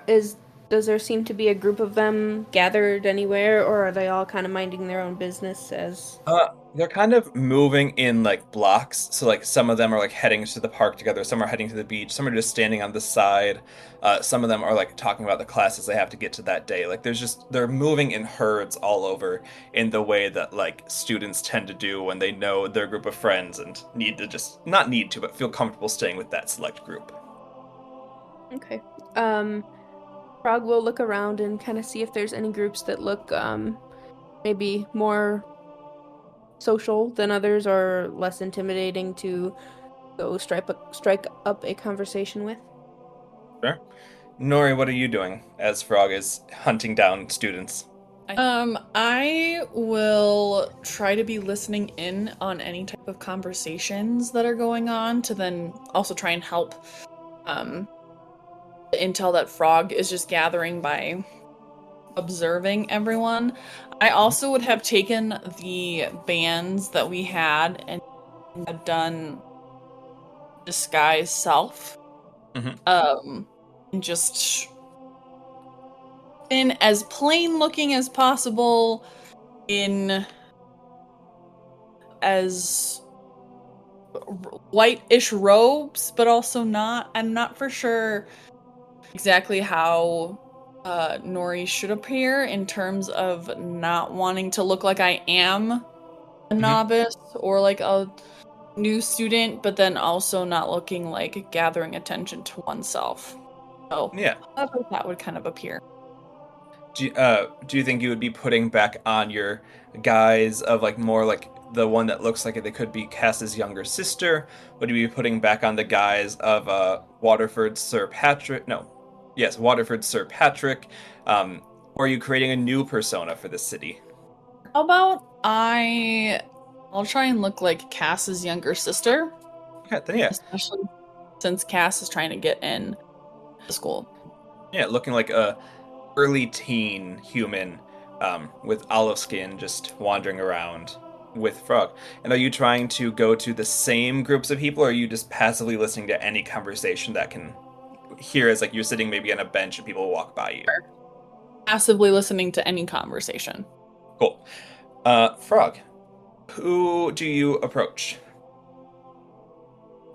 does there seem to be a group of them gathered anywhere, or are they all kind of minding their own business as? They're kind of moving in like blocks. So like some of them are like heading to the park together, some are heading to the beach, some are just standing on the side. Some of them are like talking about the classes they have to get to that day. Like they're moving in herds all over in the way that like students tend to do when they know their group of friends and need to just not need to, but feel comfortable staying with that select group. Okay. Um, Frog will look around and kind of see if there's any groups that look maybe more social than others or less intimidating to go strike up a conversation with. Sure. Nori, what are you doing as Frog is hunting down students? I will try to be listening in on any type of conversations that are going on to then also try and help the intel that Frog is just gathering by observing everyone. I also would have taken the bands that we had and had done disguise self. Mhm. And just been as plain looking as possible in as white-ish robes, but also not. I'm not for sure exactly how Nori should appear in terms of not wanting to look like I am a novice or like a new student, but then also not looking like gathering attention to oneself. So, Yeah. however that would kind of appear. Do you think you would be putting back on your guise of like more like the one that looks like they could be Cass's younger sister? Would you be putting back on the guise of Waterford Sir Patrick? No, yes, Waterford Sir Patrick. Or are you creating a new persona for the city? How about I'll try and look like Cass's younger sister, Okay, then yeah, especially since Cass is trying to get in to school. yeah, looking like a early teen human with olive skin just wandering around with Frog. And are you trying to go to the same groups of people, or are you just passively listening to any conversation that can hear as like you're sitting maybe on a bench and people walk by you? Passively listening to any conversation. Cool. Frog, who do you approach?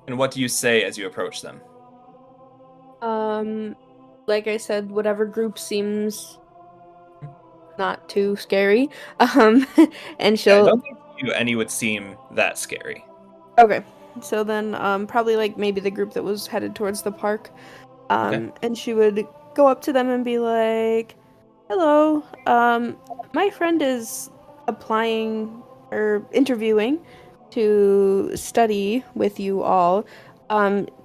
And what do you say as you approach them? Like I said, whatever group seems not too scary. Um, and Yeah, I she'll don't think any would seem that scary. okay. So then, probably like maybe the group that was headed towards the park. Okay. And she would go up to them and be like, "Hello, my friend is applying or interviewing to study with you all.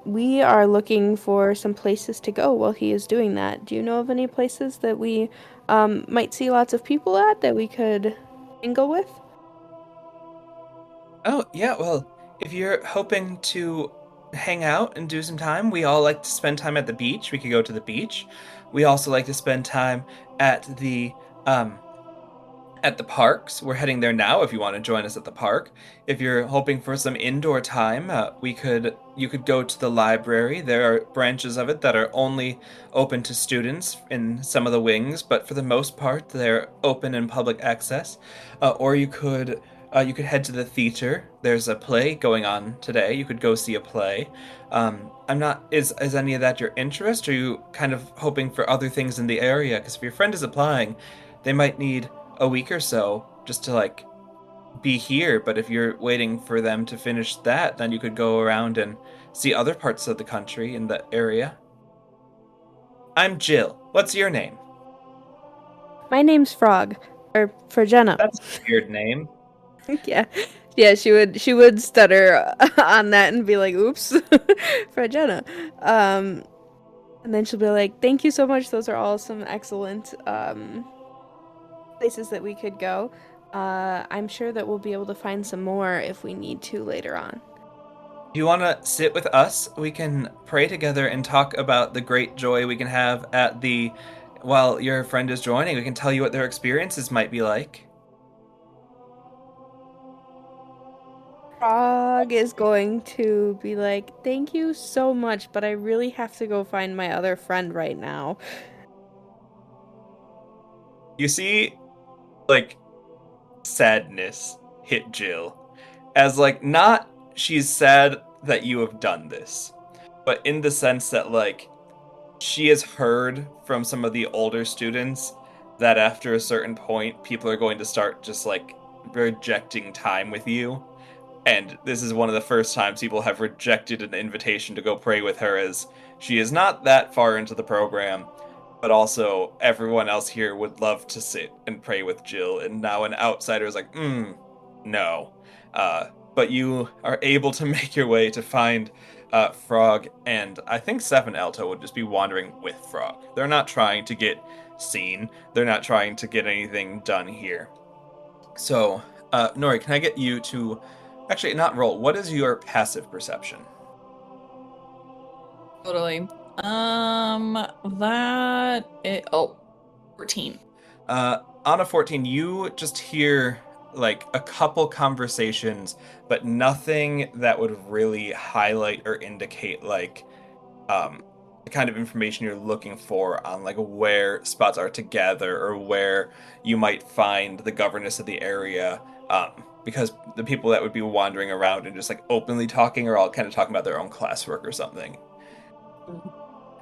We are looking for some places to go while he is doing that. Do you know of any places that we might see lots of people at that we could mingle with?" Oh, yeah, well, if you're hoping to hang out and do some time, we all like to spend time at the beach. We could go to the beach. We also like to spend time at um the parks. We're heading there now if you want to join us at the park. If you're hoping for some indoor time, you could go to the library. There are branches of it that are only open to students in some of the wings, but for the most part they're open in public access. Or you could head to the theater. There's a play going on today. You could go see a play. I'm not. Is any of that your interest? Or are you kind of hoping for other things in the area? Because if your friend is applying, they might need a week or so just to like be here. But if you're waiting for them to finish that, then you could go around and see other parts of the country in the area. I'm Jill. What's your name? My name's Frog, or Jenna. That's a weird name. Yeah. Yeah, she would stutter on that and be like, "Oops," for Jenna. And then she'll be like, "Thank you so much. Those are all some excellent places that we could go. I'm sure that we'll be able to find some more if we need to later on." Do you want to sit with us? We can pray together and talk about the great joy we can have at the while your friend is joining. We can tell you what their experiences might be like. Frog is going to be like, "Thank you so much, but I really have to go find my other friend right now." You see, like, sadness hit Jill. As, like, not she's sad that you have done this, but in the sense that, like, she has heard from some of the older students that after a certain point, people are going to start just, like, rejecting time with you. And this is one of the first times people have rejected an invitation to go pray with her, as she is not that far into the program, but also everyone else here would love to sit and pray with Jill, and now an outsider is like, no. but you are able to make your way to find Frog, and I think Seth and Alto would just be wandering with Frog. They're not trying to get seen. They're not trying to get anything done here. So, Nori, can I get you to actually not roll? What is your passive perception? Totally. 14. On a 14, you just hear like a couple conversations, but nothing that would really highlight or indicate like the kind of information you're looking for on like where spots are to gather or where you might find the governess of the area. Because the people that would be wandering around and just like openly talking are all kind of talking about their own classwork or something.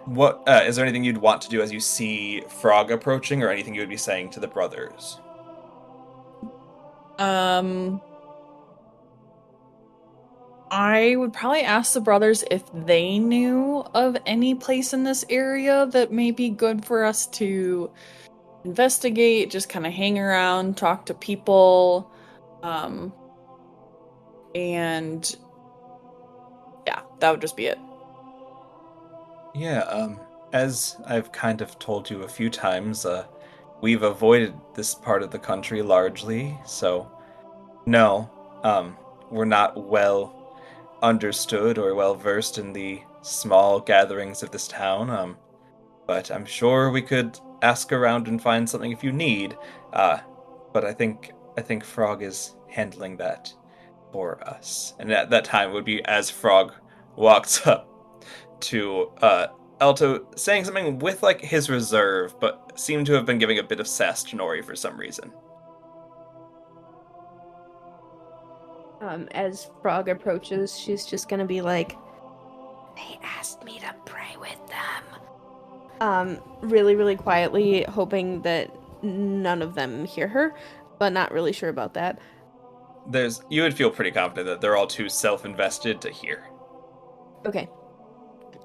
What is there anything you'd want to do as you see Frog approaching, or anything you would be saying to the brothers? I would probably ask the brothers if they knew of any place in this area that may be good for us to investigate, just kind of hang around, talk to people, and yeah, that would just be it. Yeah, as I've kind of told you a few times, we've avoided this part of the country largely, so no, we're not well understood or well versed in the small gatherings of this town. But I'm sure we could ask around and find something if you need. But I think Frog is handling that for us. And at that time would be as Frog walks up to Alto, saying something with like his reserve, but seemed to have been giving a bit of sass to Nori for some reason. As Frog approaches, she's just gonna be like, "They asked me to pray with them." Really, really quietly, hoping that none of them hear her, but not really sure about that. You would feel pretty confident that they're all too self-invested to hear. Okay.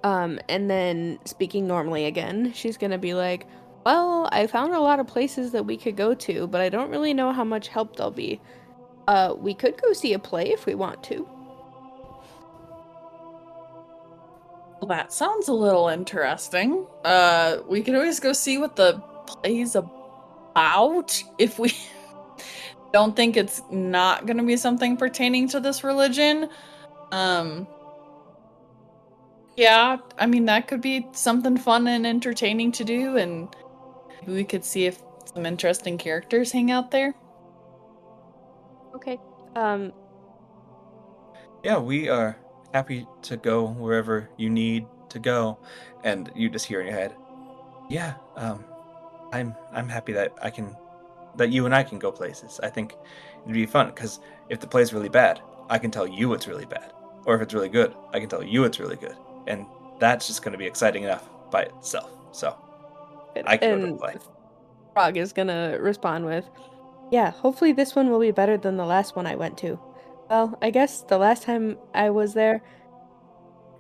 And then speaking normally again, she's gonna be like, "Well, I found a lot of places that we could go to, but I don't really know how much help they'll be. We could go see a play if we want to." Well, that sounds a little interesting. We could always go see what the play's about if we don't think it's not going to be something pertaining to this religion. Yeah, I mean, that could be something fun and entertaining to do, and maybe we could see if some interesting characters hang out there. Okay. Yeah, we are happy to go wherever you need to go. And you just hear in your head, yeah, I'm happy that you and I can go places. I think it'd be fun because if the play's really bad, I can tell you it's really bad. Or if it's really good, I can tell you it's really good. And that's just going to be exciting enough by itself. So I can go to the play. Frog is gonna respond with, "Yeah, hopefully this one will be better than the last one I went to. Well, I guess the last time I was there,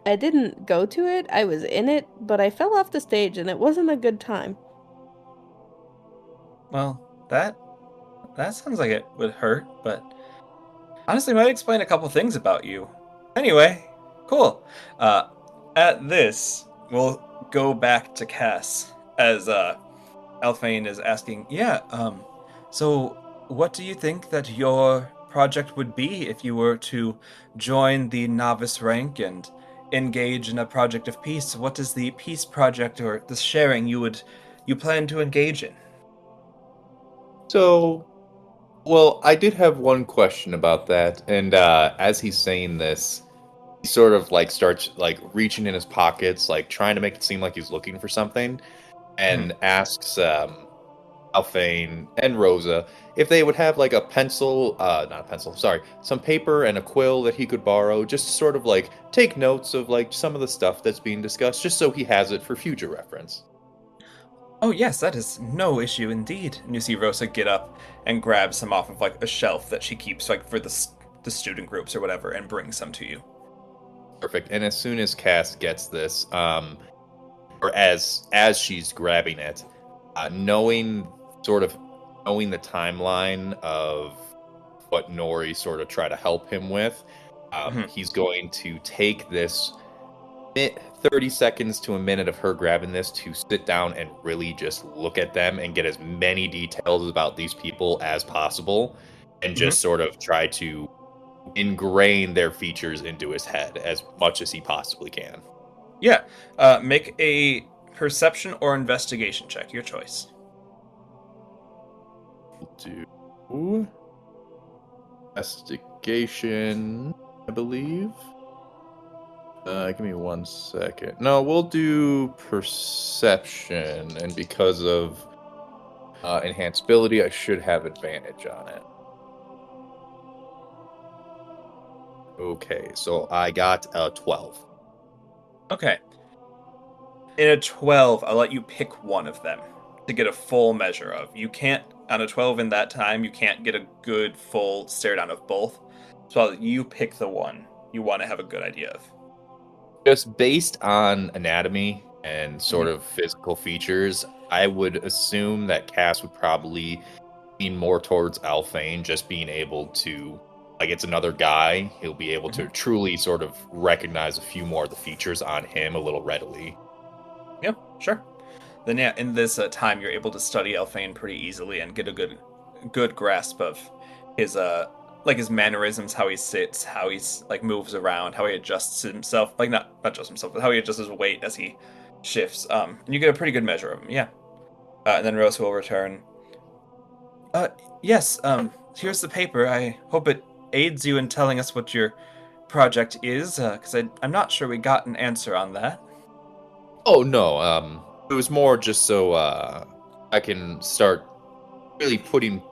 I didn't go to it, I was in it, but I fell off the stage and it wasn't a good time." Well, that sounds like it would hurt, but honestly might explain a couple things about you. Anyway, cool. At this, we'll go back to Cass as Alphane is asking, yeah, so what do you think that your project would be if you were to join the novice rank and engage in a project of peace? What is the peace project or the sharing you plan to engage in? So, well, I did have one question about that, and as he's saying this, he sort of like starts like reaching in his pockets, like trying to make it seem like he's looking for something, and asks Alphane and Rosa if they would have like a pencil, not a pencil, sorry, some paper and a quill that he could borrow, just to sort of like take notes of like some of the stuff that's being discussed, just so he has it for future reference. Oh yes, that is no issue indeed. And you see Rosa get up and grab some off of like a shelf that she keeps like for the student groups or whatever, and bring some to you. Perfect. And as soon as Cass gets this, or as she's grabbing it, knowing the timeline of what Nori sort of try to help him with. He's going to take this 30 seconds to a minute of her grabbing this to sit down and really just look at them and get as many details about these people as possible, and just sort of try to ingrain their features into his head as much as he possibly can. Yeah. Make a perception or investigation check, your choice. Do investigation, I believe. Give me 1 second. No, we'll do perception, and because of enhanceability, I should have advantage on it. Okay, so I got a 12. Okay. In a 12, I'll let you pick one of them to get a full measure of. You can't, on a 12 in that time, you can't get a good full stare down of both. So I'll let you pick the one you want to have a good idea of. Just based on anatomy and sort of physical features, I would assume that Cass would probably lean more towards Alphane, just being able to, like, it's another guy. He'll be able to truly sort of recognize a few more of the features on him a little readily. Yeah, sure. Then yeah, in this time, you're able to study Alphane pretty easily and get a good grasp of his like his mannerisms, how he sits, how he's like moves around, how he adjusts himself, like not adjust himself, but how he adjusts his weight as he shifts. And you get a pretty good measure of him. Yeah. And then Rosa will return. Yes. Here's the paper. I hope it aids you in telling us what your project is, because I'm not sure we got an answer on that. Oh no, it was more just so I can start really putting,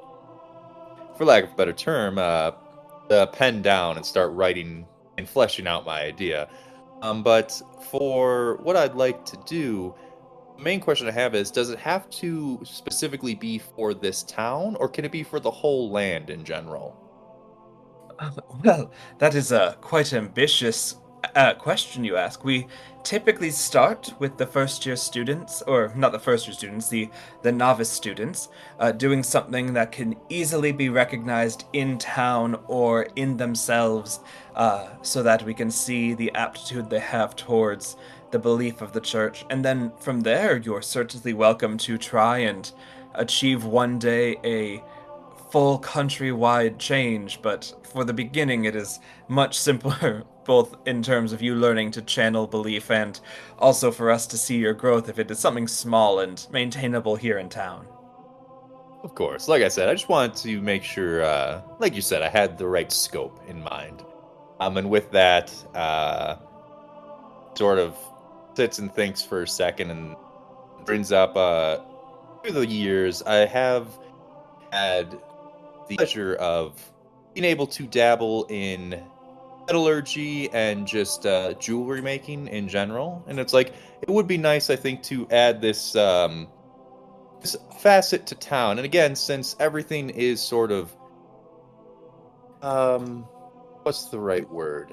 for lack of a better term, the pen down and start writing and fleshing out my idea. But for what I'd like to do, the main question I have is, does it have to specifically be for this town, or can it be for the whole land in general? Well, that is a quite ambitious question you ask. We typically start with the first year students, or not the first year students, the novice students, doing something that can easily be recognized in town or in themselves, so that we can see the aptitude they have towards the belief of the church. And then from there, you're certainly welcome to try and achieve one day a full countrywide change, but for the beginning it is much simpler, both in terms of you learning to channel belief and also for us to see your growth if it is something small and maintainable here in town. Of course, like I said, I just wanted to make sure, like you said, I had the right scope in mind. And with that, sort of sits and thinks for a second and brings up, through the years, I have had the pleasure of being able to dabble in metallurgy and just jewelry making in general. And it's like, it would be nice, I think, to add this this facet to town. And again, since everything is sort of what's the right word?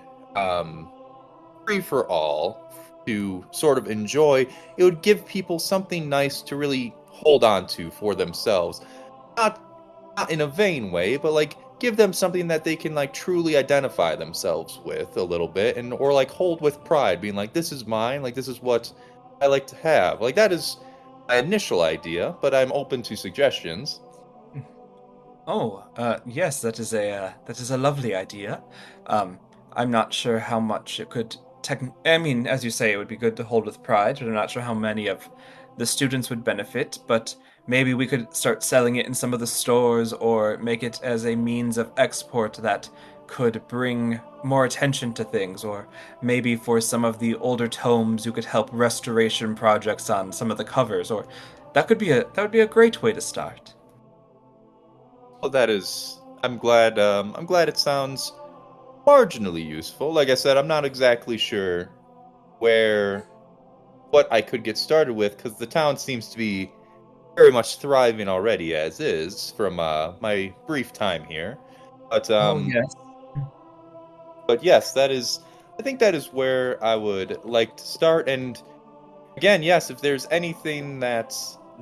Free for all to sort of enjoy, it would give people something nice to really hold on to for themselves. Not in a vain way, but like give them something that they can like truly identify themselves with a little bit, and or like hold with pride, being like, this is mine, like this is what I like to have. Like that is my initial idea, but I'm open to suggestions. Oh, yes, that is a lovely idea. I'm not sure how much it could I mean, as you say, it would be good to hold with pride, but I'm not sure how many of the students would benefit, but maybe we could start selling it in some of the stores or make it as a means of export that could bring more attention to things, or maybe for some of the older tomes you could help restoration projects on some of the covers, or that would be a great way to start. Well, that is, I'm glad it sounds marginally useful. Like I said, I'm not exactly sure where what I could get started with, because the town seems to be very much thriving already as is from my brief time here. But Oh, yes. but yes, that is, I think that is where I would like to start. And again, yes, if there's anything that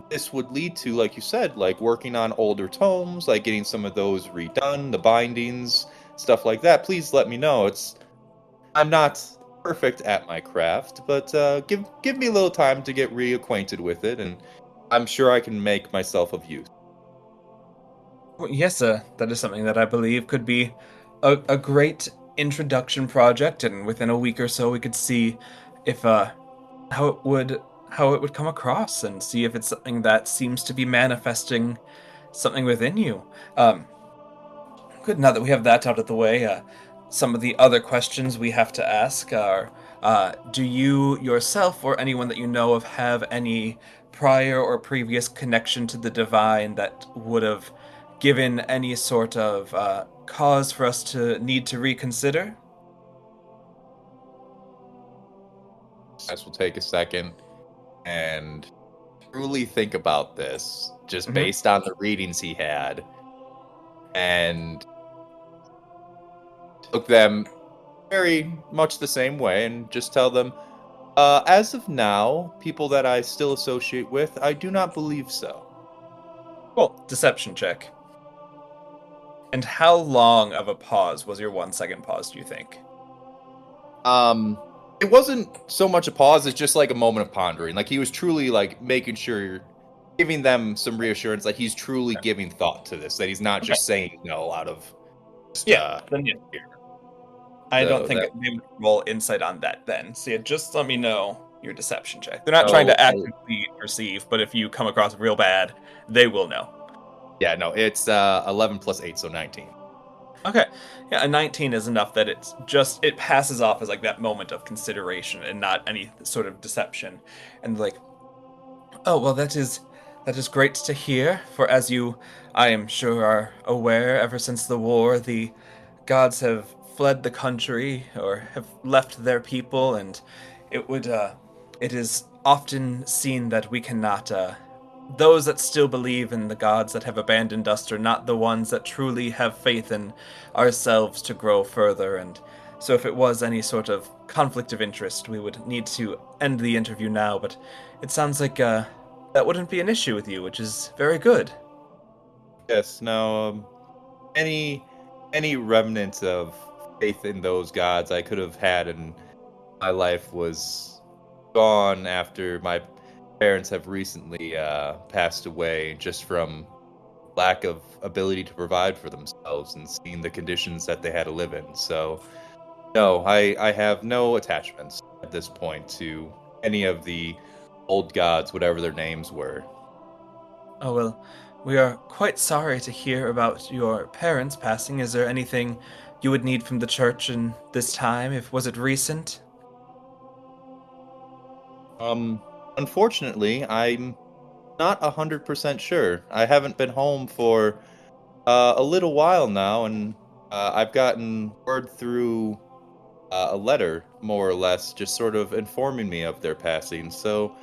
this would lead to, like you said, like working on older tomes, like getting some of those redone, the bindings, stuff like that, please let me know. I'm not perfect at my craft, but give me a little time to get reacquainted with it, and I'm sure I can make myself of use. Well, yes, that is something that I believe could be a great introduction project, and within a week or so, we could see if how it would how it would come across, and see if it's something that seems to be manifesting something within you. Um, Good. Now that we have that out of the way, some of the other questions we have to ask are: do you yourself or anyone that you know of have any prior or previous connection to the divine that would have given any sort of cause for us to need to reconsider? Guys will take a second and truly think about this, just Mhm. based on the readings he had, and took them very much the same way, and just tell them, as of now, people that I still associate with, I do not believe so. Cool. Deception check. And how long of a pause was your 1 second pause, do you think? It wasn't so much a pause, it's just like a moment of pondering. Like he was truly like making sure, giving them some reassurance that he's truly giving thought to this, that he's not Okay. just saying no out of just Yeah, then yeah. I don't so think that they would roll insight on that then. So yeah, just let me know your deception check. They're not trying so to actively perceive, but if you come across real bad, they will know. yeah, no, it's 11 plus 8, so 19. Okay. Yeah, a 19 is enough that it passes off as like that moment of consideration and not any sort of deception. And like, oh, well, that is great to hear, for as you, I am sure, are aware, ever since the war, the gods have fled the country or have left their people, and it is often seen that we cannot, those that still believe in the gods that have abandoned us are not the ones that truly have faith in ourselves to grow further, and so if it was any sort of conflict of interest, we would need to end the interview now, but it sounds like that wouldn't be an issue with you, which is very good. Yes, no, any any remnant of faith in those gods I could have had in my life was gone after my parents have recently passed away, just from lack of ability to provide for themselves and seeing the conditions that they had to live in. So no, I have no attachments at this point to any of the old gods, whatever their names were. Oh, well, we are quite sorry to hear about your parents passing. Is there anything you would need from the church in this time? If was it recent? Um, Unfortunately, I'm not 100% sure. I haven't been home for a little while now, and I've gotten word through a letter, more or less, just sort of informing me of their passing. So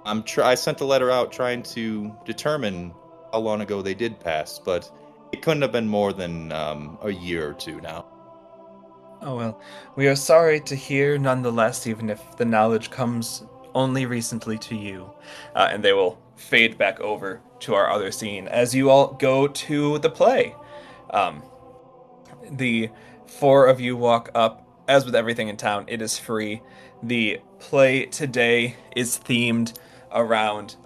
I sent a letter out trying to determine how long ago they did pass, but it couldn't have been more than a year or two now. Oh, well, we are sorry to hear nonetheless, even if the knowledge comes only recently to you. And they will fade back over to our other scene as you all go to the play. Um, the four of you walk up. As with everything in town, it is free. The play today is themed around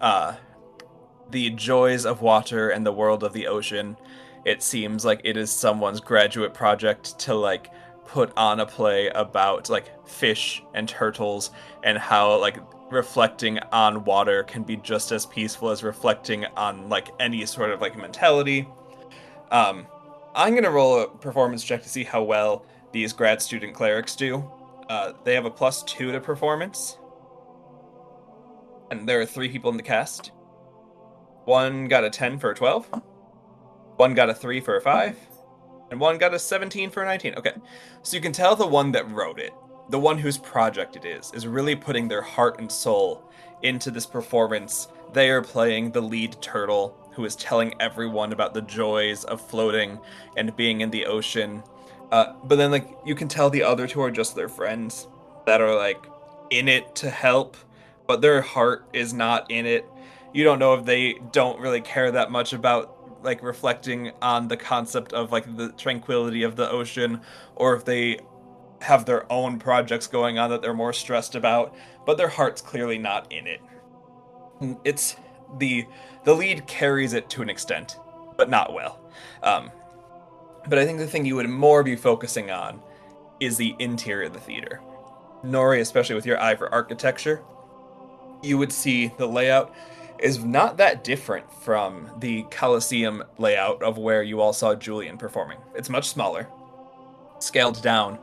the joys of water and the world of the ocean. It seems like it is someone's graduate project to like put on a play about like fish and turtles and how like reflecting on water can be just as peaceful as reflecting on like any sort of like mentality. Um, I'm gonna roll a performance check to see how well these grad student clerics do. They have a +2 to performance, and there are 3 people in the cast. One got a 10 for a 12. One got a 3 for a 5. And one got a 17 for a 19. Okay. So you can tell the one that wrote it, the one whose project it is really putting their heart and soul into this performance. They are playing the lead turtle who is telling everyone about the joys of floating and being in the ocean. But then, like, you can tell the other two are just their friends that are, like, in it to help, but their heart is not in it. you don't know if they don't really care that much about like reflecting on the concept of like the tranquility of the ocean, or if they have their own projects going on that they're more stressed about, but their heart's clearly not in it. It's the the lead carries it to an extent, but not well. Um, but I think the thing you would more be focusing on is the interior of the theater. Nori, especially with your eye for architecture, you would see the layout is not that different from the Colosseum layout of where you all saw Julian performing. It's much smaller, scaled down,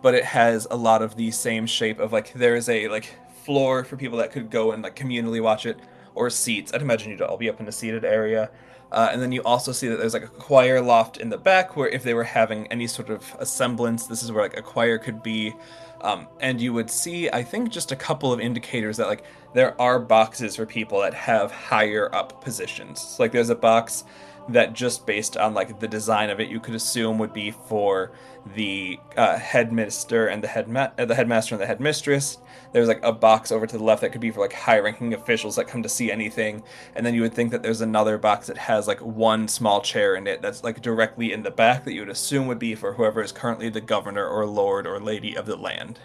but it has a lot of the same shape of like there's a like floor for people that could go and like communally watch it, or seats. I'd imagine you'd all be up in a seated area. And then you also see that there's like a choir loft in the back where if they were having any sort of a semblance, this is where like a choir could be. And you would see, I think, just a couple of indicators that like there are boxes for people that have higher up positions. So, like there's a box that just based on like the design of it, you could assume would be for the headmaster and the headmaster and the headmistress. There's like a box over to the left that could be for like high-ranking officials that come to see anything, and then you would think that there's another box that has like one small chair in it that's like directly in the back that you would assume would be for whoever is currently the governor or lord or lady of the land.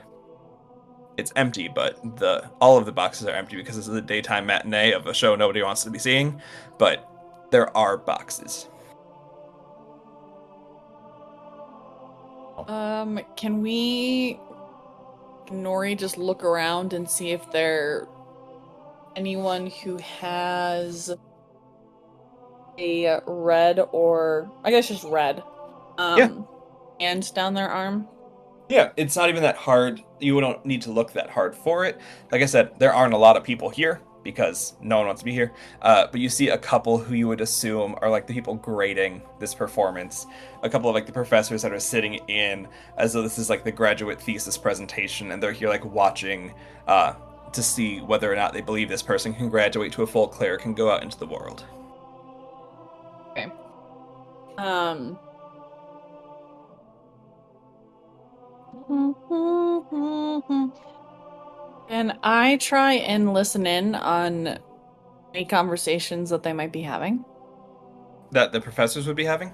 It's empty, but the all of the boxes are empty because this is a daytime matinee of a show nobody wants to be seeing. But there are boxes. Can we, Nori, just look around and see if there anyone who has a red, or I guess just red, Yeah. hand down their arm? Yeah, it's not even that hard. You don't need to look that hard for it. Like I said, there aren't a lot of people here because no one wants to be here. But you see a couple who you would assume are like the people grading this performance. A couple of like the professors that are sitting in as though this is like the graduate thesis presentation, and they're here like watching to see whether or not they believe this person can graduate to a full cleric and go out into the world. Okay. Can I try and listen in on any conversations that they might be having? That the professors would be having?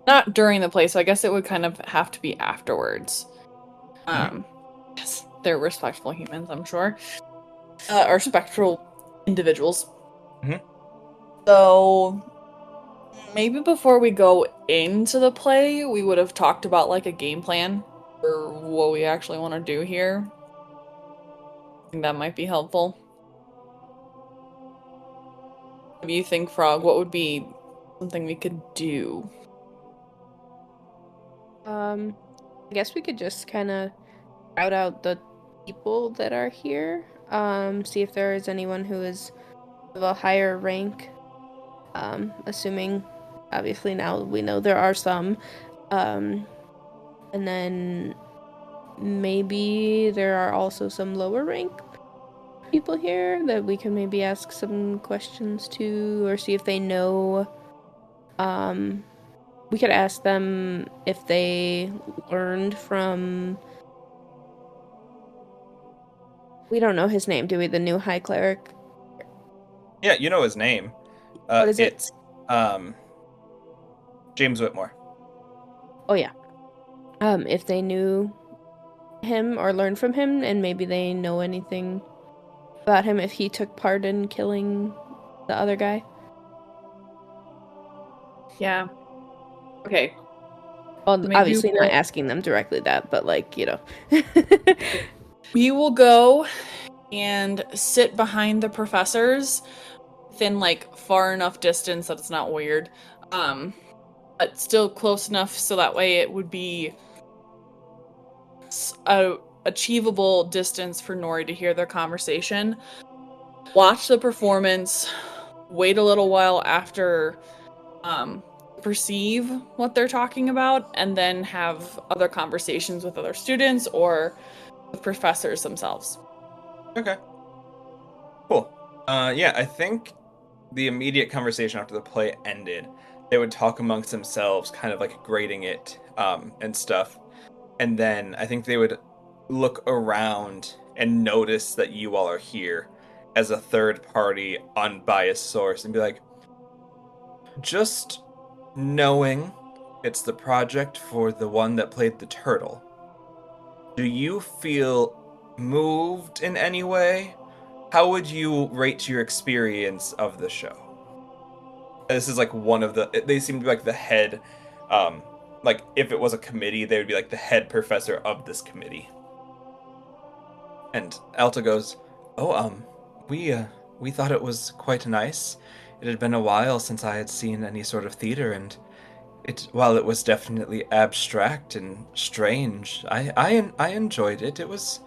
Not during the play, so I guess it would kind of have to be afterwards. Yes, they're respectful humans, I'm sure. Or respectful individuals. Mhm. So maybe before we go into the play, we would have talked about like a game plan for what we actually want to do here. I think that might be helpful. What do you think, Frog? What would be something we could do? I guess we could just kind of route out the people that are here. See if there is anyone who is of a higher rank. Assuming, obviously now we know there are some. And then maybe there are also some lower rank people here that we can maybe ask some questions to, or see if they know. We could ask them if they learned from. We don't know his name, do we? The new high cleric. Yeah, you know his name. What is it? It's James Whitmore. Oh yeah. If they knew him or learned from him, and maybe they know anything about him, if he took part in killing the other guy. Yeah. Okay. Well, Maybe obviously we'll- not asking them directly that, but like, you know. We will go and sit behind the professors within like far enough distance that it's not weird. But still close enough so that way it would be a achievable distance for Nori to hear their conversation. Watch the performance, wait a little while after perceive what they're talking about, and then have other conversations with other students or with professors themselves. Okay. Cool. Yeah, I think the immediate conversation after the play ended, they would talk amongst themselves, kind of like grading it and stuff. And then I think they would look around and notice that you all are here. as a third party, unbiased source and be like, just knowing it's the project for the one that played the turtle, do you feel moved in any way? How would you rate your experience of the show? This is like one of they seem to be like the head, um, like if it was a committee, they would be like the head professor of this committee. And Alta goes, "Oh, we thought it was quite nice. It had been a while since I had seen any sort of theater, and while it was definitely abstract and strange, I enjoyed it. It was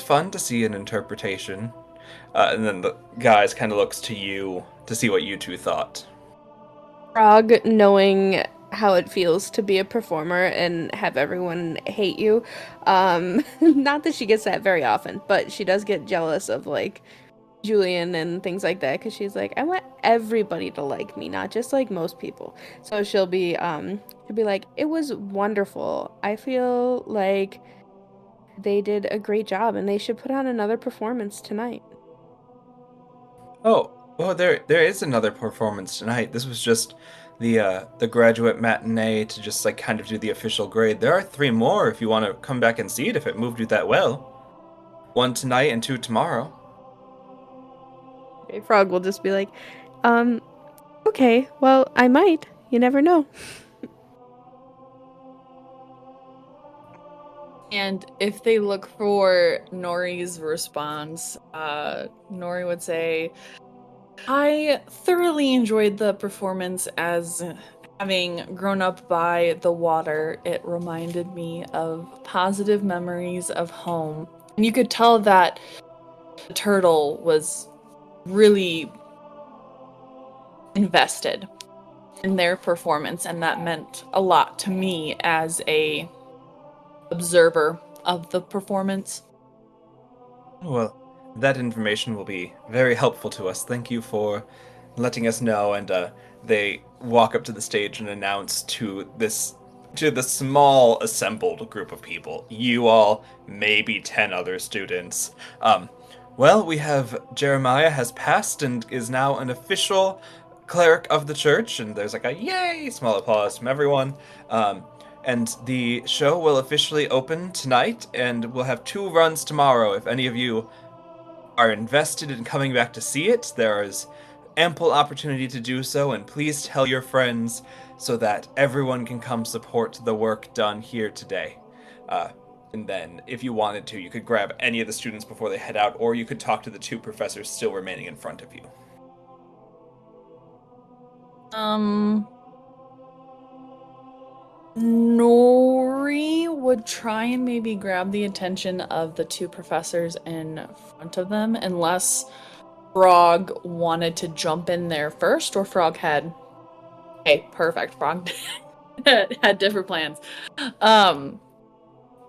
fun to see an interpretation." And then the guys kind of looks to you to see what you two thought. Frog, knowing how it feels to be a performer and have everyone hate you. Not that she gets that very often, but she does get jealous of like Julian and things like that because she's like, I want everybody to like me, not just like most people. So she'll be like, it was wonderful. I feel like they did a great job and they should put on another performance tonight. Oh, well, there is another performance tonight. This was just the graduate matinee to just like kind of do the official grade. There are three more if you want to come back and see it if it moved you that well. One tonight and two tomorrow. Okay, Frog will just be like, um, okay, well, I might. You never know. And if they look for Nori's response, Nori would say, I thoroughly enjoyed the performance as having grown up by the water. It reminded me of positive memories of home. And you could tell that the turtle was really invested in their performance, and that meant a lot to me as a observer of the performance. Well, that information will be very helpful to us. Thank you for letting us know. And they walk up to the stage and announce to the small assembled group of people, you all, maybe 10 other students. Well, we have Jeremiah has passed and is now an official cleric of the church, and there's like a yay, small applause from everyone. And the show will officially open tonight, and we'll have two runs tomorrow. If any of you are invested in coming back to see it, there is ample opportunity to do so, and please tell your friends so that everyone can come support the work done here today. And then, if you wanted to, you could grab any of the students before they head out, or you could talk to the two professors still remaining in front of you. Nori would try and maybe grab the attention of the two professors in front of them, unless Frog wanted to jump in there first, or Frog had. Hey, perfect. Frog had different plans.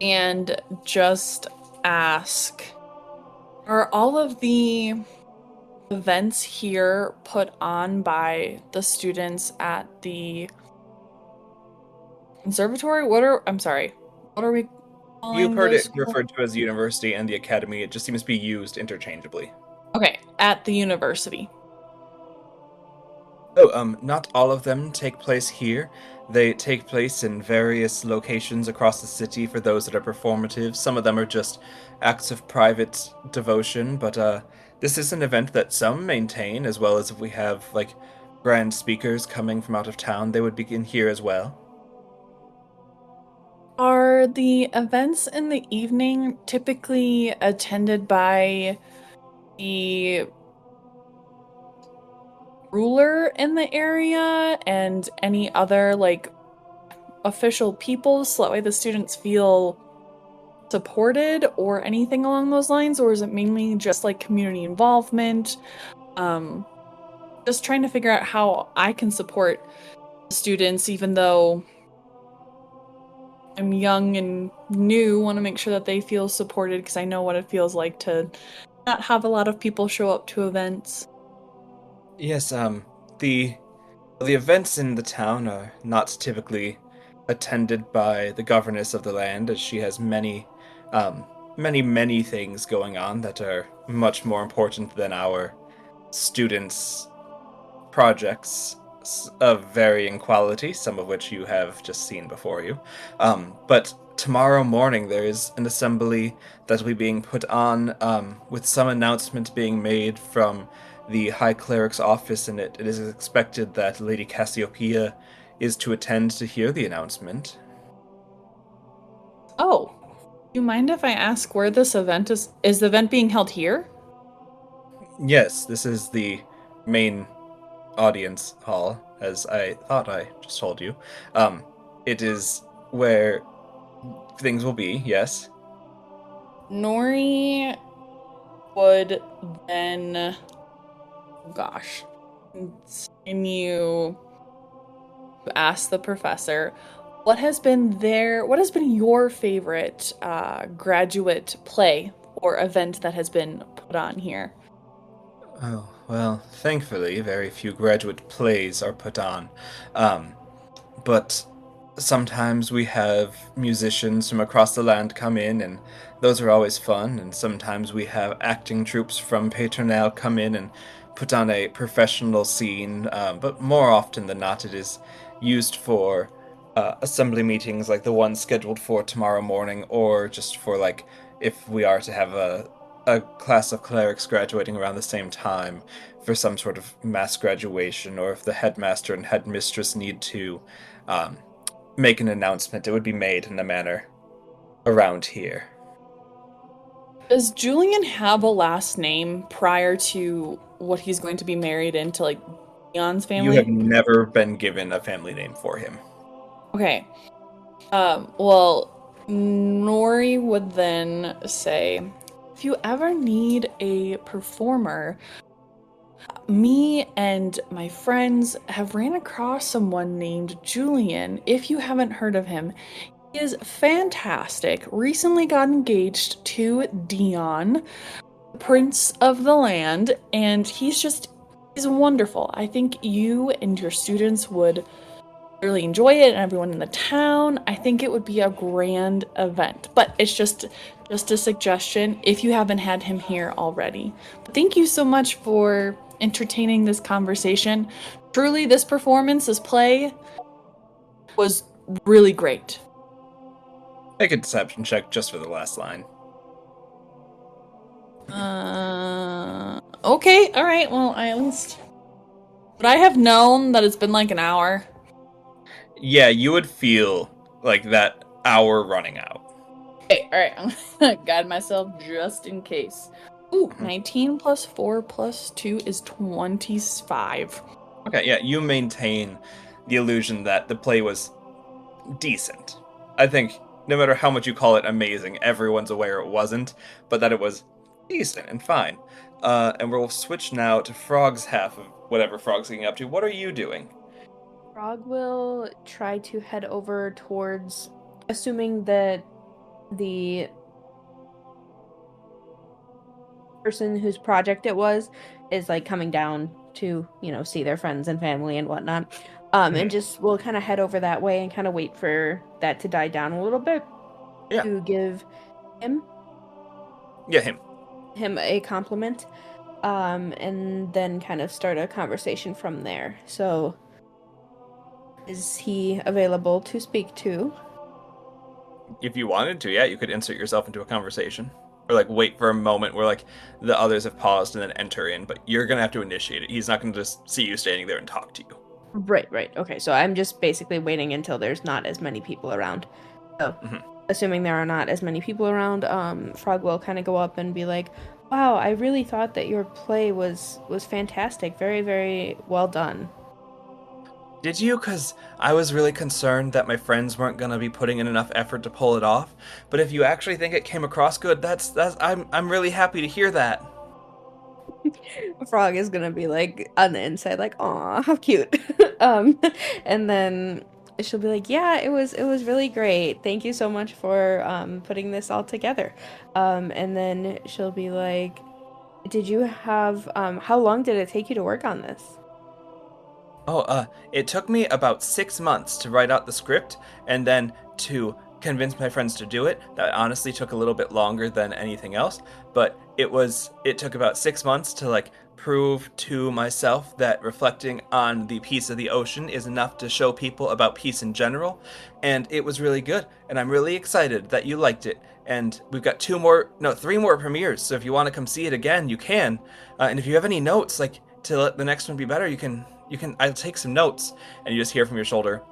And just ask, are all of the events here put on by the students at the conservatory? I'm sorry. What are we calling You've heard those it referred to as the university and the academy. It just seems to be used interchangeably. Okay, at the university. Oh, not all of them take place here. They take place in various locations across the city for those that are performative. Some of them are just acts of private devotion, but this is an event that some maintain, as well as if we have like grand speakers coming from out of town, they would begin here as well. Are the events in the evening typically attended by the ruler in the area and any other like official people, so that way the students feel supported or anything along those lines? Or is it mainly just like community involvement? Just trying to figure out how I can support students, even though I'm young and new, want to make sure that they feel supported, because I know what it feels like to not have a lot of people show up to events. Yes, the events in the town are not typically attended by the governess of the land, as she has many, many things going on that are much more important than our students' projects of varying quality, some of which you have just seen before you. But tomorrow morning there is an assembly that will be being put on, with some announcement being made from the High Cleric's office, and it is expected that Lady Cassiopeia is to attend to hear the announcement. Oh, do you mind if I ask where this event is? Is the event being held here? Yes, this is the main audience hall, as I thought I just told you. It is where things will be, yes. Nori would then, gosh, continue to ask the professor, what has been your favorite graduate play or event that has been put on here? Oh, well, thankfully, very few graduate plays are put on. Um, but sometimes we have musicians from across the land come in, and those are always fun. And sometimes we have acting troupes from Patronale come in and put on a professional scene. But more often than not, it is used for assembly meetings like the one scheduled for tomorrow morning, or just for like if we are to have a class of clerics graduating around the same time for some sort of mass graduation, or if the headmaster and headmistress need to um, make an announcement, it would be made in a manner around here. Does Julian have a last name prior to what he's going to be married into, like, Dion's You family? have never been given a family name for him. Okay. Well, Nori would then say, if you ever need a performer, me and my friends have ran across someone named Julian. If you haven't heard of him, he is fantastic. Recently got engaged to Dion, prince of the land, and he's wonderful. I think you and your students would really enjoy it, and everyone in the town. I think it would be a grand event, but it's just a suggestion if you haven't had him here already. But thank you so much for entertaining this conversation. Truly, this play was really great. Make a deception check just for the last line. Okay, all right. Well, would I have known that it's been like an hour? Yeah, you would feel like that hour running out. Okay, all right. I'm gonna guide myself just in case. Ooh, 19 plus 4 plus 2 is 25. Okay, yeah, you maintain the illusion that the play was decent. I think no matter how much you call it amazing, everyone's aware it wasn't, but that it was decent and fine. And we'll switch now to Frog's half of whatever Frog's getting up to. What are you doing? Frog will try to head over towards, assuming that the person whose project it was is like coming down to, see their friends and family and whatnot. And just we'll kind of head over that way and kind of wait for that to die down a little bit. Yeah. To give him a compliment. And then kind of start a conversation from there. So is he available to speak to? If you wanted to, yeah, you could insert yourself into a conversation. Or like wait for a moment where like the others have paused and then enter in, but you're gonna have to initiate it. He's not gonna just see you standing there and talk to you. Right. Okay, so I'm just basically waiting until there's not as many people around. So, assuming there are not as many people around, Frog will kind of go up and be like, wow, I really thought that your play was fantastic. Very, very well done. Did you? Because I was really concerned that my friends weren't gonna be putting in enough effort to pull it off. But if you actually think it came across good, I'm really happy to hear that. Frog is gonna be like on the inside, like, aw, how cute. And then she'll be like, yeah, it was really great. Thank you so much for putting this all together. And then she'll be like, did you have how long did it take you to work on this? Oh, it took me about 6 months to write out the script and then to convince my friends to do it. That honestly took a little bit longer than anything else, but it took about 6 months to like prove to myself that reflecting on the peace of the ocean is enough to show people about peace in general, and it was really good, and I'm really excited that you liked it. And we've got three more premieres, so if you want to come see it again, you can. And if you have any notes, like to let the next one be better, I'll take some notes. And you just hear from your shoulder,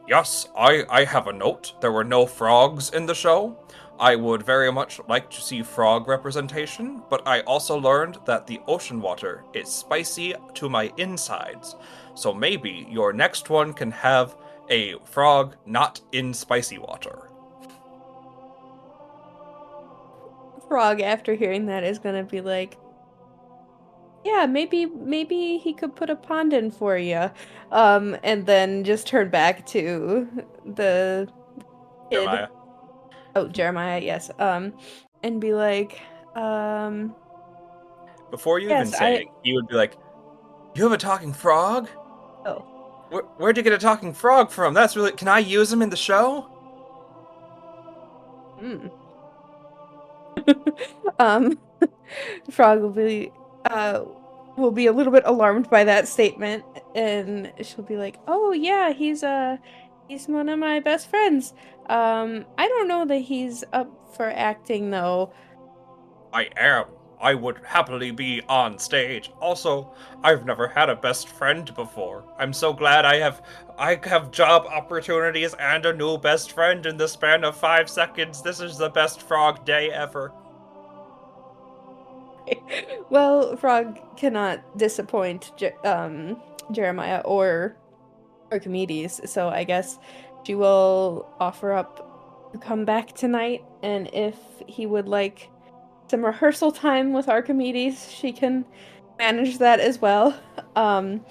yes, I have a note. There were no frogs in the show. I would very much like to see frog representation, but I also learned that the ocean water is spicy to my insides. So maybe your next one can have a frog not in spicy water. Frog, after hearing that, is gonna be like, yeah, maybe he could put a pond in for you, and then just turn back to the kid. Jeremiah. Oh, Jeremiah, yes. And be like, Before you even yes, say it, he would be like, "You have a talking frog? oh, Where'd you get a talking frog from? That's really. Can I use him in the show?" hmm. Um, Frog will be a little bit alarmed by that statement, and she'll be like, "Oh yeah, he's one of my best friends. I don't know that he's up for acting though." I am. I would happily be on stage. Also, I've never had a best friend before. I'm so glad I have job opportunities and a new best friend in the span of 5 seconds. This is the best frog day ever. Well, Frog cannot disappoint Jeremiah or Archimedes, so I guess she will offer up to come back tonight, and if he would like some rehearsal time with Archimedes, she can manage that as well. Um,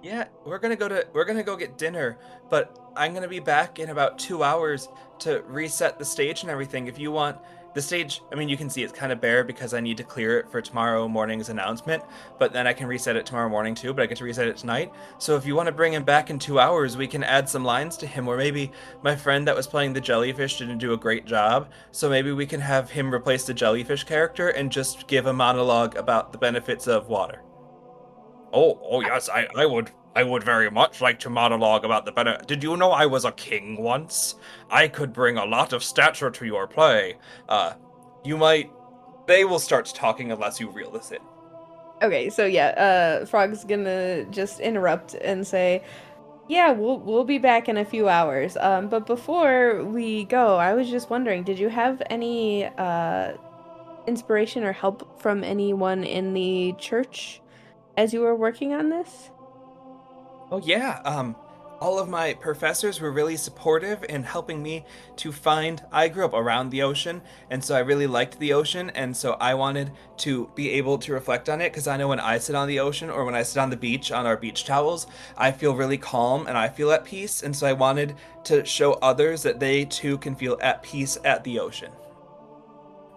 Yeah, we're gonna go get dinner, but I'm gonna be back in about 2 hours to reset the stage and everything. If you want the stage, I mean, you can see it's kind of bare because I need to clear it for tomorrow morning's announcement, but then I can reset it tomorrow morning too, but I get to reset it tonight. So if you want to bring him back in 2 hours, we can add some lines to him, or maybe my friend that was playing the jellyfish didn't do a great job, so maybe we can have him replace the jellyfish character and just give a monologue about the benefits of water. Oh yes, I would very much like to monologue about the better. Did you know I was a king once? I could bring a lot of stature to your play. You might. They will start talking unless you reel this in. okay, so yeah, Frog's gonna just interrupt and say, "Yeah, we'll be back in a few hours. But before we go, I was just wondering, did you have any inspiration or help from anyone in the church as you were working on this?" Oh yeah, all of my professors were really supportive in helping me to find. I grew up around the ocean, and so I really liked the ocean, and so I wanted to be able to reflect on it because I know when I sit on the ocean or when I sit on the beach on our beach towels, I feel really calm and I feel at peace, and so I wanted to show others that they too can feel at peace at the ocean.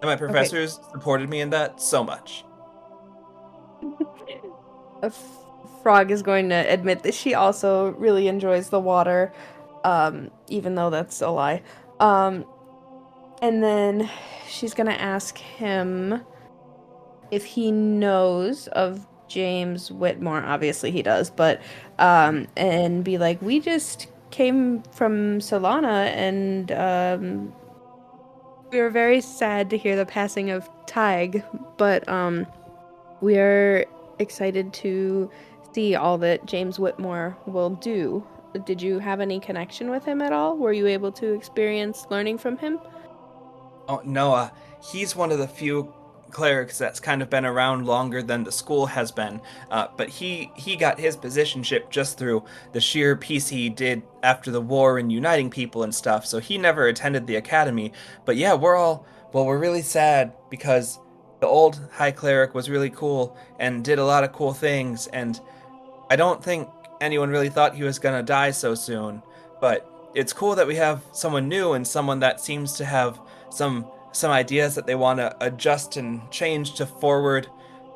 And my Okay. professors supported me in that so much. A Frog is going to admit that she also really enjoys the water, even though that's a lie. And then she's gonna ask him if he knows of James Whitmore. Obviously he does, but and be like, we just came from Solana, and we were very sad to hear the passing of Tig, but we are excited to see all that James Whitmore will do. Did you have any connection with him at all? Were you able to experience learning from him? Oh, Noah, he's one of the few clerics that's kind of been around longer than the school has been. But he got his positionship just through the sheer piece he did after the war and uniting people and stuff. So he never attended the academy. But yeah, we're really sad because the old high cleric was really cool and did a lot of cool things, and I don't think anyone really thought he was gonna die so soon, but it's cool that we have someone new and someone that seems to have some ideas that they want to adjust and change to forward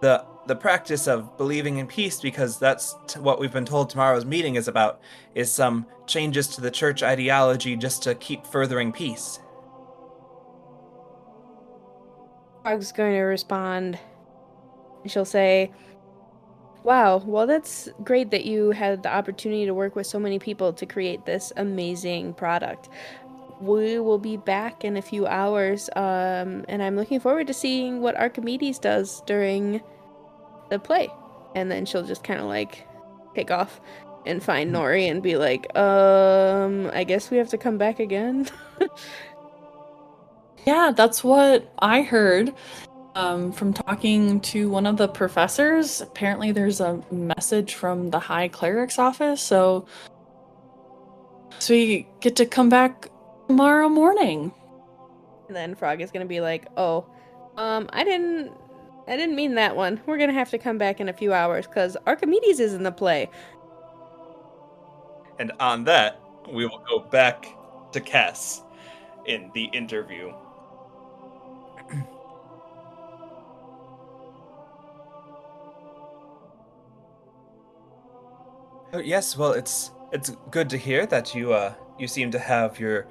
the the practice of believing in peace, because that's what we've been told tomorrow's meeting is about, is some changes to the church ideology just to keep furthering peace. Frog's going to respond. She'll say, wow, well, that's great that you had the opportunity to work with so many people to create this amazing product. We will be back in a few hours, and I'm looking forward to seeing what Archimedes does during the play. And then she'll just kind of like take off and find Nori and be like, I guess we have to come back again. Yeah, that's what I heard from talking to one of the professors. Apparently, there's a message from the High Cleric's office, so we get to come back tomorrow morning. And then Frog is gonna be like, oh, I didn't mean that one. We're gonna have to come back in a few hours because Archimedes is in the play. And on that, we will go back to Cass in the interview. Yes, well, it's good to hear that you seem to have your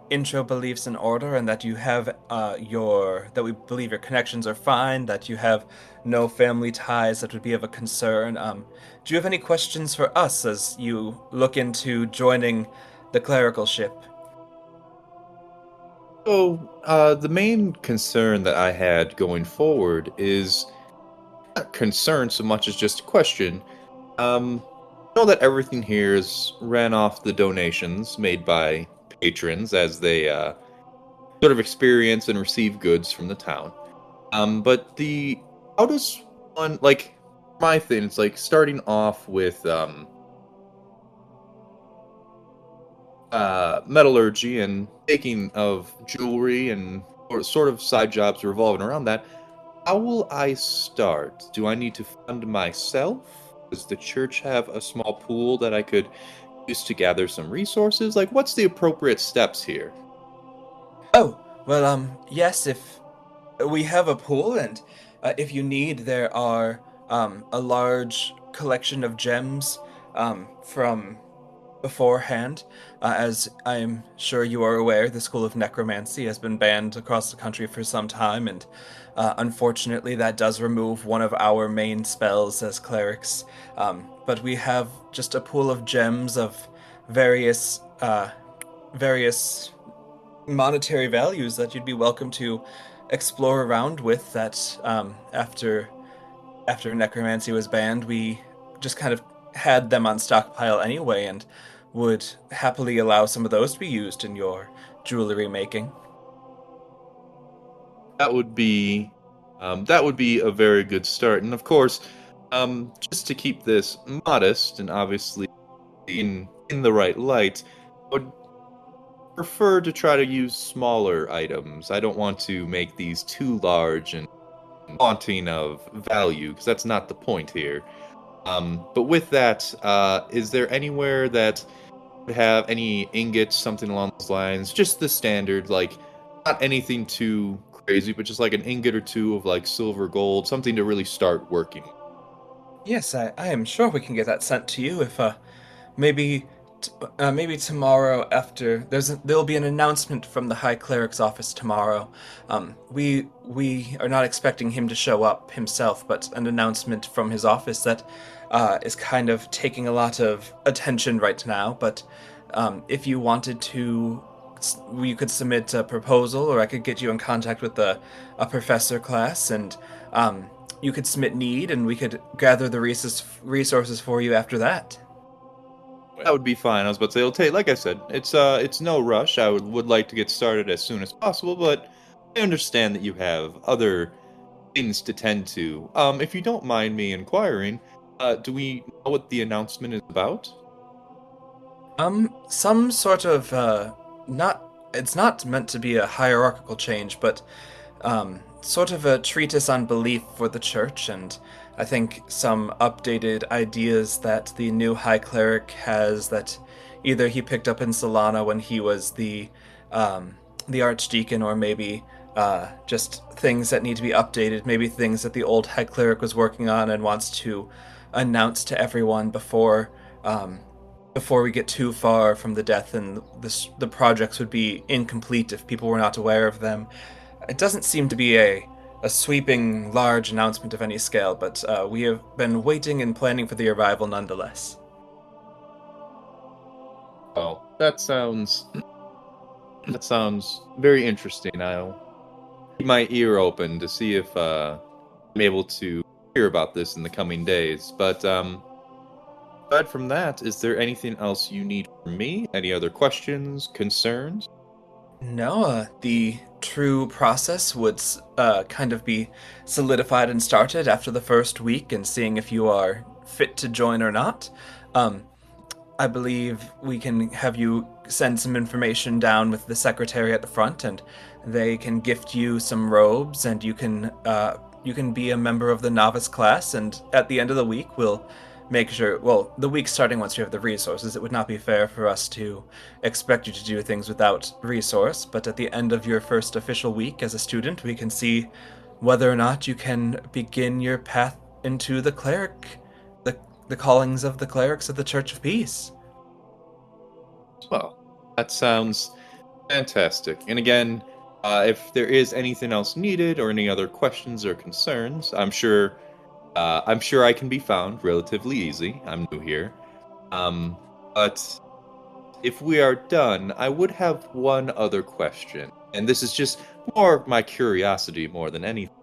intro beliefs in order, and that you have that we believe your connections are fine, that you have no family ties that would be of a concern. Do you have any questions for us as you look into joining the clerical ship? So, the main concern that I had going forward is not concern so much as just a question. I know that everything here is ran off the donations made by patrons as they sort of experience and receive goods from the town. But how does one, like, my thing, it's like starting off with metallurgy and making of jewelry and sort of side jobs revolving around that. How will I start? Do I need to fund myself? Does the church have a small pool that I could use to gather some resources? Like, what's the appropriate steps here? Oh, well, yes, if we have a pool, and if you need, there are a large collection of gems from beforehand. As I'm sure you are aware, the School of Necromancy has been banned across the country for some time, and unfortunately, that does remove one of our main spells as clerics. But we have just a pool of gems of various various monetary values that you'd be welcome to explore around with. That after necromancy was banned, we just kind of had them on stockpile anyway, and would happily allow some of those to be used in your jewelry making. That would be a very good start. And of course, just to keep this modest and obviously in the right light, I would prefer to try to use smaller items. I don't want to make these too large and wanting of value, because that's not the point here. But with that, is there anywhere that would have any ingots, something along those lines? Just the standard, like, not anything too crazy, but just like an ingot or two of like silver, gold, something to really start working. Yes, I am sure we can get that sent to you. If maybe maybe tomorrow, after there'll be an announcement from the High Cleric's office tomorrow. We are not expecting him to show up himself, but an announcement from his office that is kind of taking a lot of attention right now. But if you wanted to, you could submit a proposal, or I could get you in contact with a professor class, and you could submit need, and we could gather the resources for you after that. That would be fine. I was about to say, it'll take, like I said, it's no rush. I would like to get started as soon as possible, but I understand that you have other things to tend to. If you don't mind me inquiring, do we know what the announcement is about? Some sort of not. It's not meant to be a hierarchical change, but sort of a treatise on belief for the church, and I think some updated ideas that the new High Cleric has, that either he picked up in Solana when he was the Archdeacon, or maybe just things that need to be updated, maybe things that the old head cleric was working on and wants to announce to everyone before we get too far from the death, and the projects would be incomplete if people were not aware of them. It doesn't seem to be a sweeping, large announcement of any scale, but we have been waiting and planning for the arrival nonetheless. Oh, that sounds very interesting. I'll keep my ear open to see if I'm able to hear about this in the coming days. But aside from that, is there anything else you need from me? Any other questions, concerns? No, the true process would kind of be solidified and started after the first week and seeing if you are fit to join or not. I believe we can have you send some information down with the secretary at the front, and they can gift you some robes, and you can be a member of the novice class. And at the end of the week, we'll make sure. Well, the week starting once you have the resources, it would not be fair for us to expect you to do things without resource. But at the end of your first official week as a student, we can see whether or not you can begin your path into the cleric, the callings of the clerics of the Church of Peace. Well, that sounds fantastic. And again, if there is anything else needed or any other questions or concerns, I'm sure I can be found relatively easy. I'm new here. But if we are done, I would have one other question. And this is just more my curiosity more than anything.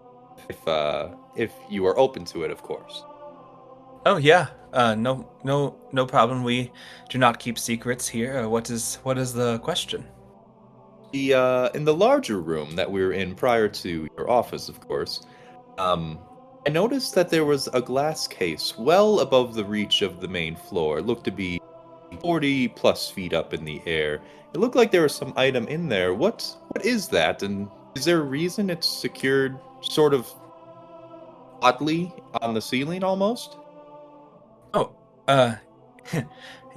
If you are open to it, of course. Oh yeah, no problem. We do not keep secrets here. What is the question? In the larger room that we were in prior to your office, of course, I noticed that there was a glass case well above the reach of the main floor. It looked to be 40 plus feet up in the air. It looked like there was some item in there. What is that? And is there a reason it's secured sort of oddly on the ceiling almost? Oh, uh,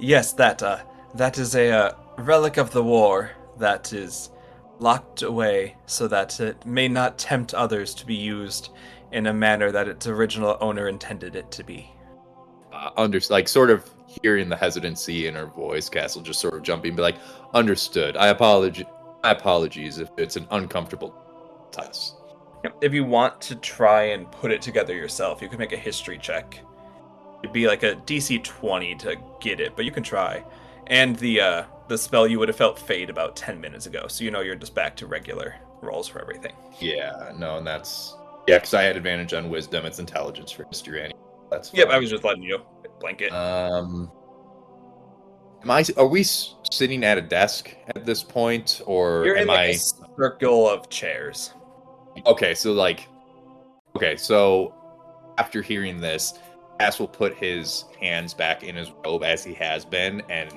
yes, that is a relic of the war that is locked away so that it may not tempt others to be used in a manner that its original owner intended it to be. Like sort of hearing the hesitancy in her voice, Castle just sort of jumping, be like, "Understood. My apologies if it's an uncomfortable test." If you want to try and put it together yourself, you can make a history check. It'd be like a DC 20 to get it, but you can try. And the spell you would have felt fade about 10 minutes ago, so you know you're just back to regular rolls for everything. Yeah, no, and that's because I had advantage on wisdom. It's intelligence for history. Anyway. That's fine. Yep, I was just letting you blanket. Are we sitting at a desk at this point, or You're in am like I? a circle of chairs. Okay, so after hearing this, Cass will put his hands back in his robe as he has been and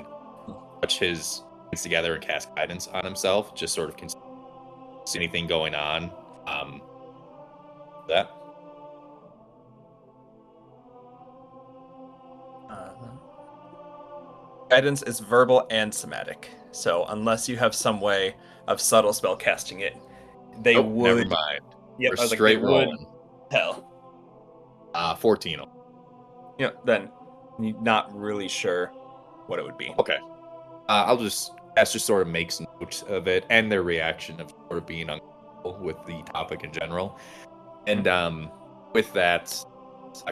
touch his hands together and cast guidance on himself, just sort of see anything going on. That. Guidance is verbal and somatic, so unless you have some way of subtle spell casting it, they would. Never mind. Yep, We're I was like, straight they rolling. would tell. 14. Yeah, then you're not really sure what it would be. Okay. That's just sort of makes note of it and their reaction of sort of being uncomfortable with the topic in general. And with that,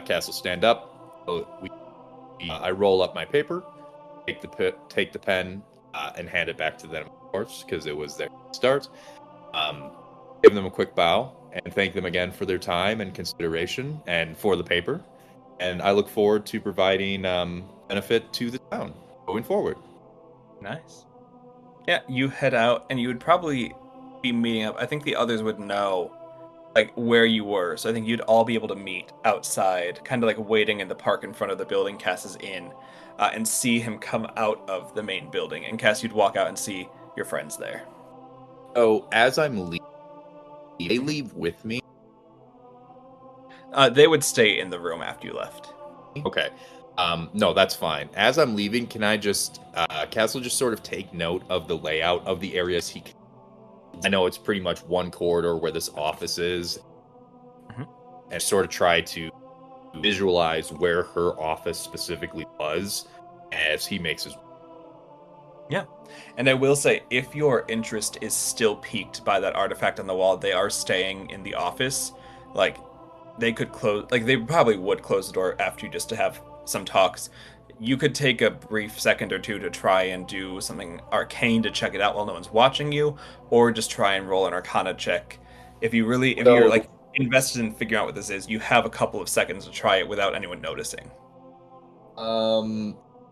Cass will stand up. I roll up my paper, take the pen, and hand it back to them, of course, because it was their start. Give them a quick bow and thank them again for their time and consideration and for the paper. And I look forward to providing benefit to the town going forward. Nice. Yeah, you head out, and you would probably be meeting up. I think the others would know, like, where you were. So I think you'd all be able to meet outside, kind of like waiting in the park in front of the building Cass is in, and see him come out of the main building. And Cass, you'd walk out and see your friends there. So as I'm leaving, they leave with me. They would stay in the room after you left. Okay. No, that's fine. As I'm leaving, can I just, Cass will just sort of take note of the layout of the areas he can I know it's pretty much one corridor where this office is, and sort of try to visualize where her office specifically was as he makes his. Yeah. And I will say, if your interest is still piqued by that artifact on the wall, they are staying in the office. Like, they could close, like, they probably would close the door after you just to have some talks. You could take a brief second or two to try and do something arcane to check it out while no one's watching you, or just try and roll an arcana check. If you're like invested in figuring out what this is, you have a couple of seconds to try it without anyone noticing.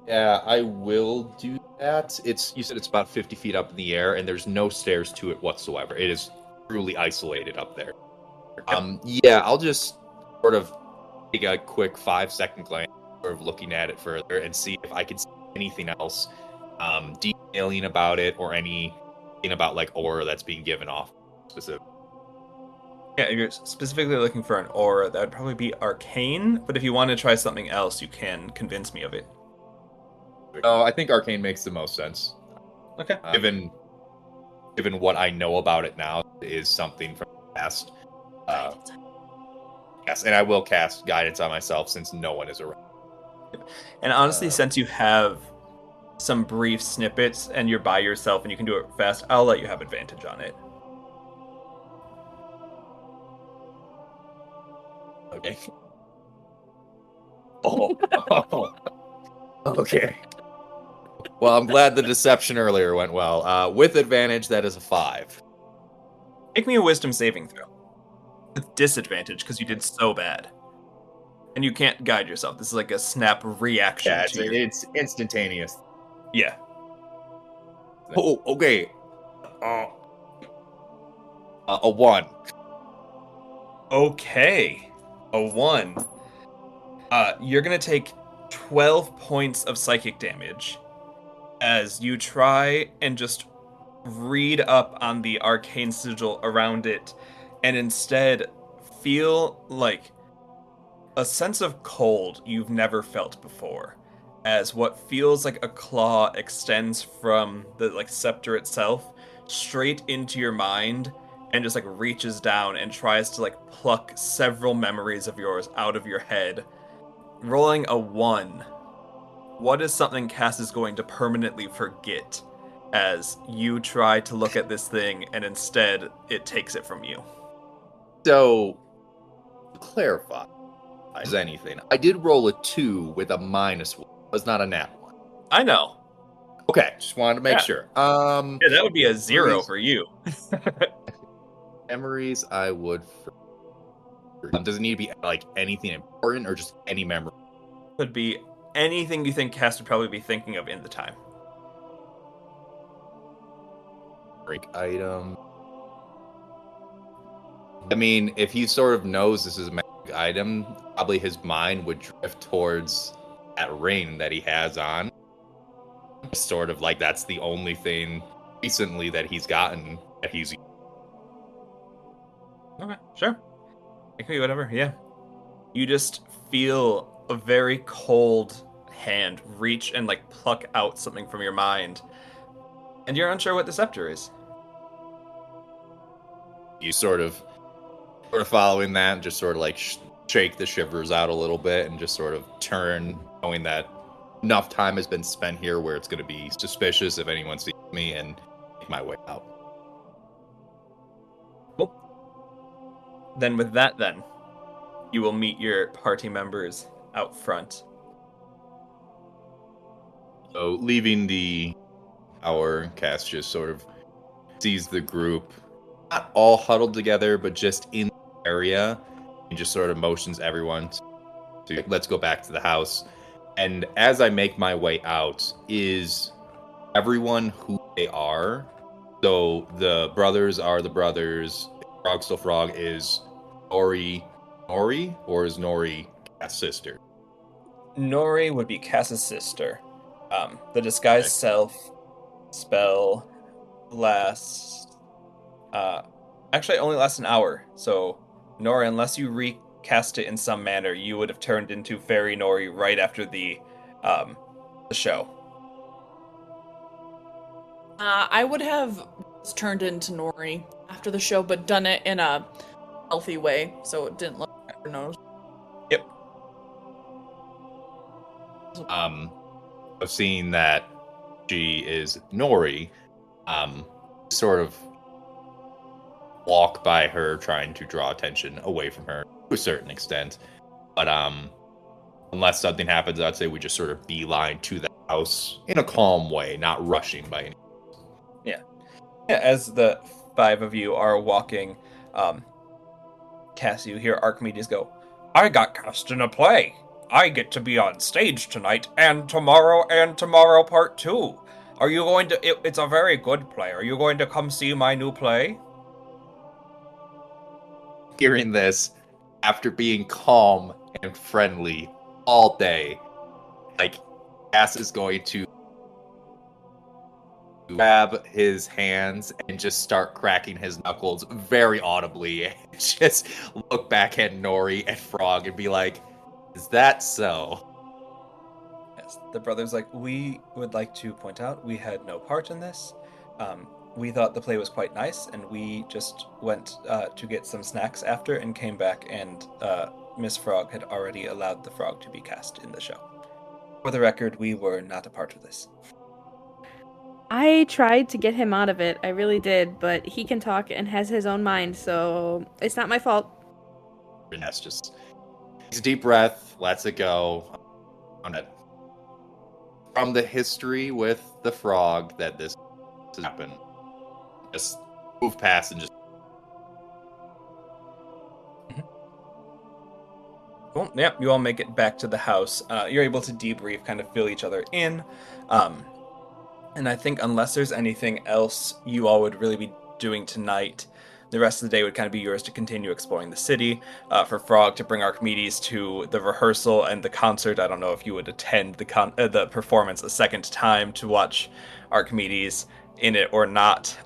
Yeah, I will do that. You said it's about 50 feet up in the air, and there's no stairs to it whatsoever. It is truly isolated up there. Yeah, I'll just sort of take a quick 5-second glance, sort of looking at it further, and see if I can see anything else detailing about it, or anything about like aura that's being given off specifically. Yeah, if you're specifically looking for an aura, that would probably be arcane, but if you want to try something else, you can convince me of it. I think arcane makes the most sense. Okay. Given what I know about it now, it is something from the past. Yes, and I will cast guidance on myself since no one is around. And honestly, since you have some brief snippets and you're by yourself and you can do it fast, I'll let you have advantage on it. Okay. Oh. Okay. Well, I'm glad the deception earlier went well. With advantage, that is a 5. Make me a wisdom saving throw. With disadvantage, because you did so bad. And you can't guide yourself. This is like a snap reaction. Yeah, it's instantaneous. Yeah. Oh, okay. A 1. Okay. A 1. You're gonna take 12 points of psychic damage as you try and just read up on the arcane sigil around it, and instead feel like a sense of cold you've never felt before, as what feels like a claw extends from the like scepter itself straight into your mind and just like reaches down and tries to like pluck several memories of yours out of your head. Rolling a 1. What is something Cass is going to permanently forget as you try to look at this thing and instead it takes it from you? So, to clarify, as anything, I did roll a 2 with a -1. It was not a nat 1. I know. Okay, just wanted to make sure. Yeah, that would be a 0 for you. Memories I would does it need to be like anything important or just any memory? Could be anything you think Cass would probably be thinking of in the time. Break item. I mean, if he sort of knows this is a magic item, probably his mind would drift towards that ring that he has on. Sort of like that's the only thing recently that he's gotten that he's. Okay, sure. It could be whatever, yeah. You just feel a very cold hand reach and like pluck out something from your mind. And you're unsure what the scepter is. You sort of following that and just sort of like shake the shivers out a little bit and just sort of turn, knowing that enough time has been spent here where it's going to be suspicious if anyone sees me, and make my way out. Cool. Then with that, you will meet your party members out front. So leaving our cast just sort of sees the group, not all huddled together, but just in the area, and just sort of motions everyone to let's go back to the house. And as I make my way out, is everyone who they are. So the brothers are the brothers. Frog Still Frog is Nori, or is Nori Cass's sister? Nori would be Cass's sister. The disguised self spell lasts. Actually, it only lasts an hour. So, Nori, unless you recast it in some manner, you would have turned into Fairy Nori right after the show. I would have it's turned into Nori after the show, but done it in a healthy way, so it didn't look nose. Yep. I've seen that she is Nori, sort of walk by her, trying to draw attention away from her to a certain extent. But unless something happens, I'd say we just sort of beeline to the house in a calm way, not rushing by any. Yeah, as the five of you are walking, Cass, you hear Archmedies go, I got cast in a play. I get to be on stage tonight, and tomorrow part 2. Are you going to... it's a very good play. Are you going to come see my new play? Hearing this, after being calm and friendly all day, like, Cass is going to grab his hands and just start cracking his knuckles very audibly and just look back at Nori and Frog and be like, is that so? Yes, the brother's like, we would like to point out we had no part in this. We thought the play was quite nice, and we just went to get some snacks after and came back, and Miss Frog had already allowed the frog to be cast in the show. For the record, we were not a part of this. I tried to get him out of it. I really did, but he can talk and has his own mind, so it's not my fault. Ness just takes a deep breath, lets it go. On it. From the history with the frog that this happened, just move past and just. Cool. Yep, you all make it back to the house. You're able to debrief, kind of fill each other in. And I think unless there's anything else you all would really be doing tonight, the rest of the day would kind of be yours to continue exploring the city. For Frog to bring Archmedies to the rehearsal and the concert. I don't know if you would attend the performance a second time to watch Archmedies in it or not.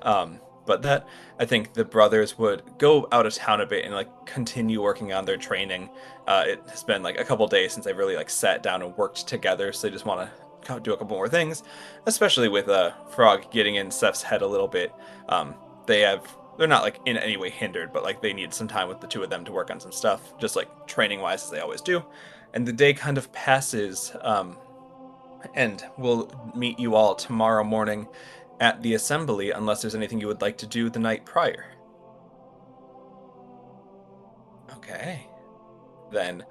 But that, I think the brothers would go out of town a bit and like continue working on their training. It has been like a couple days since they've really like sat down and worked together, so they just want to do a couple more things, especially with Frog getting in Seth's head a little bit. They're not like in any way hindered, but like they need some time with the two of them to work on some stuff, just like training wise as they always do. And the day kind of passes, and we'll meet you all tomorrow morning at the assembly, unless there's anything you would like to do the night prior. Okay. Then,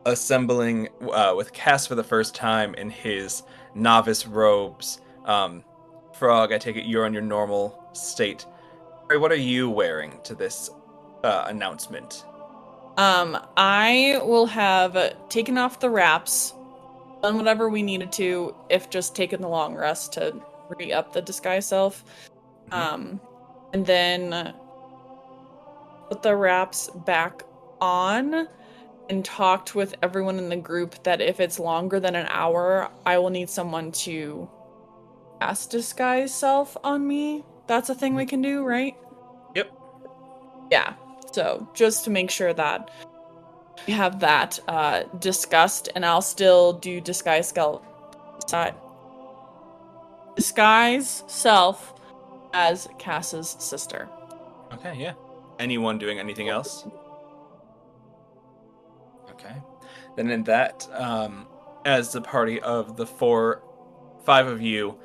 assembling with Cass for the first time in his novice robes. Frog, I take it you're in your normal state. What are you wearing to this announcement? I will have taken off the wraps, done whatever we needed to, if just taken the long rest to re-up the disguise self. And then put the wraps back on and talked with everyone in the group that if it's longer than an hour, I will need someone to cast disguise self on me. That's a thing we can do, right? Yep. Yeah. So just to make sure that we have that discussed, and I'll still do disguise self as Cass's sister. Okay, yeah. Anyone doing anything else? Okay. Then in that, as the party of the 5 of you,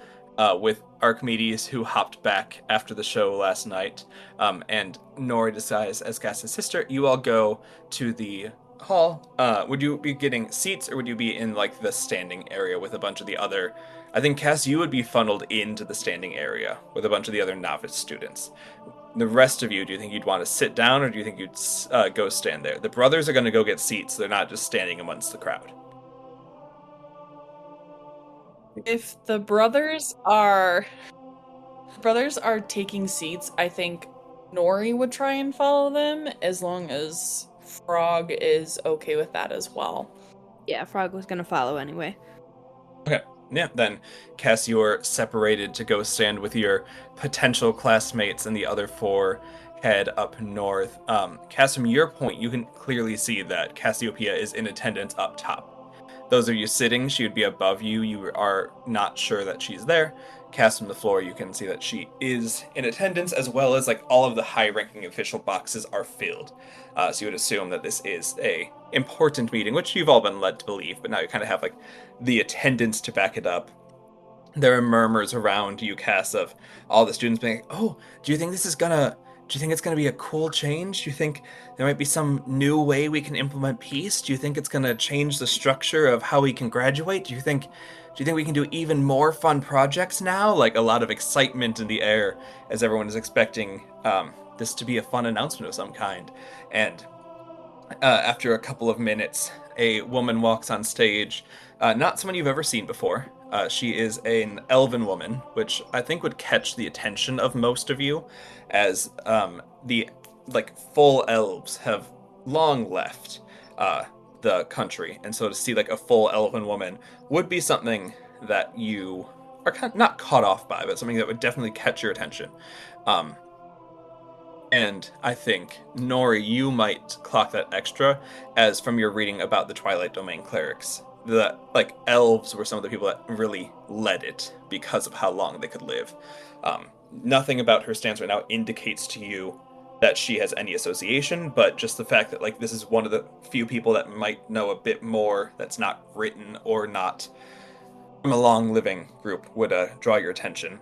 with Archmedies, who hopped back after the show last night, and Nori disguised as Cass's sister, you all go to the hall. Would you be getting seats, or would you be in like the standing area with a bunch of the other... I think, Cass, you would be funneled into the standing area with a bunch of the other novice students. The rest of you, do you think you'd want to sit down, or do you think you'd go stand there? The brothers are going to go get seats. They're not just standing amongst the crowd. If the brothers are taking seats, I think Nori would try and follow them, as long as Frog is okay with that as well. Yeah, Frog was gonna follow anyway. Okay. Yeah, then, Cass, you're separated to go stand with your potential classmates, and the other 4 head up north. Cass, from your point, you can clearly see that Cassiopeia is in attendance up top. Those of you sitting, she would be above you. You are not sure that she's there. cast from the floor, you can see that she is in attendance, as well as like all of the high-ranking official boxes are filled. So you would assume that this is a important meeting, which you've all been led to believe, but now you kind of have like the attendance to back it up. There are murmurs around UCAS of all the students being like, "Oh, do you think this is gonna? Do you think it's gonna be a cool change? Do you think there might be some new way we can implement peace? Do you think it's gonna change the structure of how we can graduate? Do you think we can do even more fun projects now?" Like a lot of excitement in the air as everyone is expecting this to be a fun announcement of some kind. And after a couple of minutes, a woman walks on stage. Not someone you've ever seen before. She is an elven woman, which I think would catch the attention of most of you, as the like full elves have long left the country, and so to see like a full elven woman would be something that you are kind of not caught off by, but something that would definitely catch your attention. Um, and I think, Nori, you might clock that extra, as from your reading about the Twilight Domain clerics, the like elves were some of the people that really led it because of how long they could live. Nothing about her stance right now indicates to you that she has any association, but just the fact that like this is one of the few people that might know a bit more that's not written or not from a long living group would draw your attention.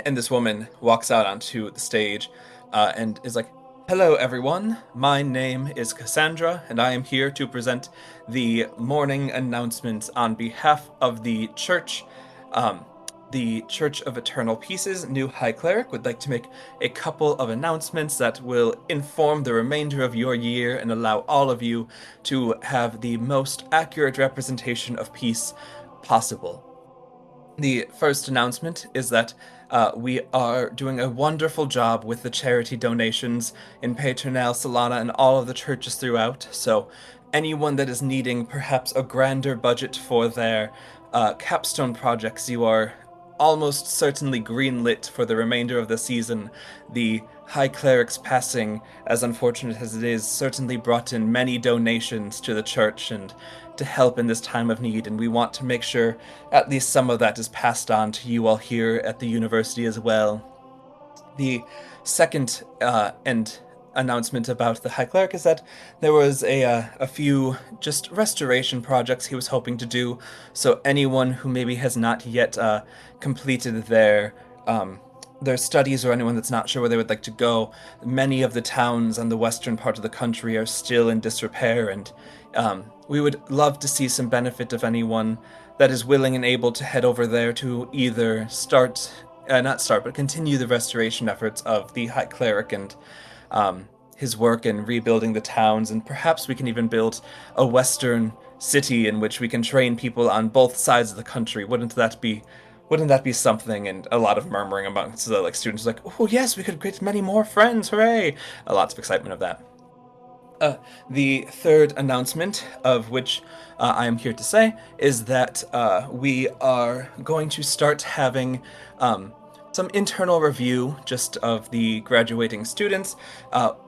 And this woman walks out onto the stage and is like, "Hello, everyone. My name is Cassandra, and I am here to present the morning announcement on behalf of the church. The Church of Eternal Peace's new High Cleric would like to make a couple of announcements that will inform the remainder of your year and allow all of you to have the most accurate representation of peace possible. The first announcement is that we are doing a wonderful job with the charity donations in Petronale, Solana, and all of the churches throughout. So anyone that is needing perhaps a grander budget for their capstone projects, you are almost certainly greenlit for the remainder of the season. The High Cleric's passing, as unfortunate as it is, certainly brought in many donations to the church and to help in this time of need, and we want to make sure at least some of that is passed on to you all here at the university as well. The second and announcement about the High Cleric is that there was a few just restoration projects he was hoping to do, so anyone who maybe has not yet completed their studies, or anyone that's not sure where they would like to go, many of the towns on the western part of the country are still in disrepair, and we would love to see some benefit of anyone that is willing and able to head over there to either continue the restoration efforts of the High Cleric and his work in rebuilding the towns, and perhaps we can even build a western city in which we can train people on both sides of the country. Wouldn't that be something? And a lot of murmuring amongst the students, like, "Oh yes, we could get many more friends, hooray!" Lots of excitement of that. The third announcement, of which I am here to say, is that we are going to start having some internal review just of the graduating students.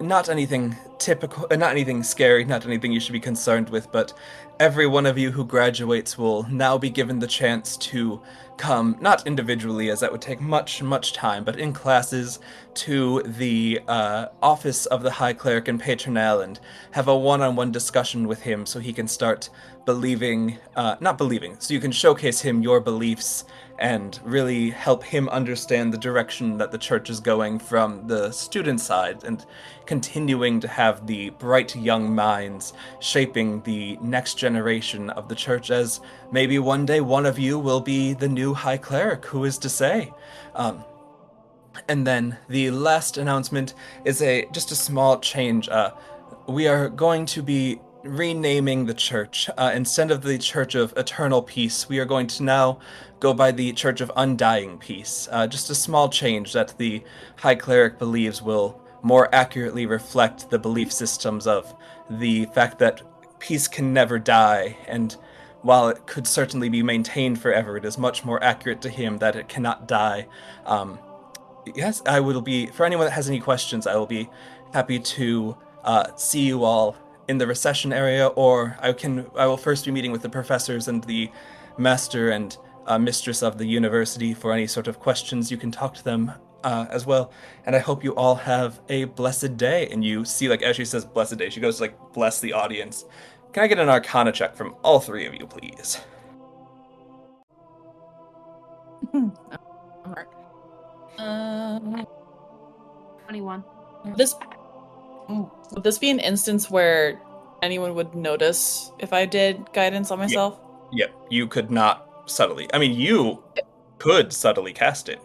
Not anything typical, not anything scary, not anything you should be concerned with, but every one of you who graduates will now be given the chance to come, not individually, as that would take much time, but in classes, to the office of the High Cleric in Petronale and have a one-on-one discussion with him so he can start so you can showcase him your beliefs and really help him understand the direction that the church is going from the student side, and continuing to have the bright young minds shaping the next generation of the church, as maybe one day one of you will be the new High Cleric, who is to say. And then the last announcement is just a small change. We are going to be renaming the church. Instead of the Church of Eternal Peace, we are going to now go by the Church of Undying Peace. Just a small change that the High Cleric believes will more accurately reflect the belief systems of the fact that peace can never die, and while it could certainly be maintained forever, it is much more accurate to him that it cannot die. Yes, I will be, for anyone that has any questions, I will be happy to see you all in the recession area, or I will first be meeting with the professors and the master and mistress of the university for any sort of questions. You can talk to them as well. And I hope you all have a blessed day. And you see, like, as she says blessed day, she goes to, like, bless the audience. Can I get an Arcana check from all three of you, please? Alright. 21. Would this be an instance where anyone would notice if I did guidance on myself? Yep, you could not subtly. I mean, you could subtly cast it.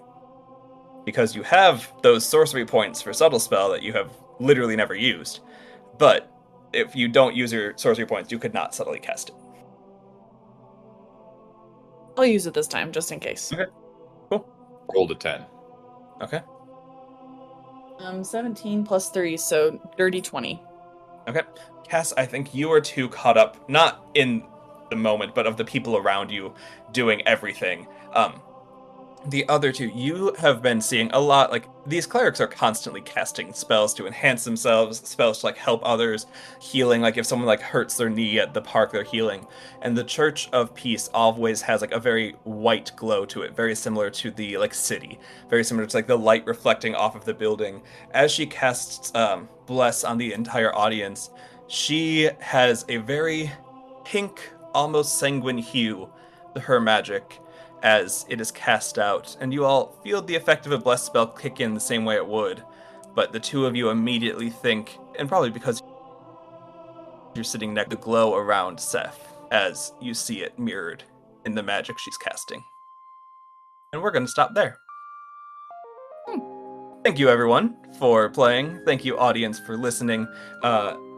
Because you have those sorcery points for subtle spell that you have literally never used. But if you don't use your sorcery points, you could not subtly cast it. I'll use it this time, just in case. Okay, cool. Rolled a 10. Okay. 17 plus 3, so dirty 20. Okay. Cass, I think you are too caught up, not in the moment, but of the people around you doing everything. The other two, you have been seeing a lot, like, these clerics are constantly casting spells to enhance themselves, spells to, like, help others, healing, like, if someone, like, hurts their knee at the park, they're healing. And the Church of Peace always has, like, a very white glow to it, very similar to the, like, city, very similar to, like, the light reflecting off of the building. As she casts Bless on the entire audience, she has a very pink, almost sanguine hue to her magic, as it is cast out, and you all feel the effect of a blessed spell kick in the same way it would, but the two of you immediately think, and probably because you're sitting next to the glow around Seth, as you see it mirrored in the magic she's casting. And we're going to stop there. Thank you, everyone, for playing. Thank you, audience, for listening.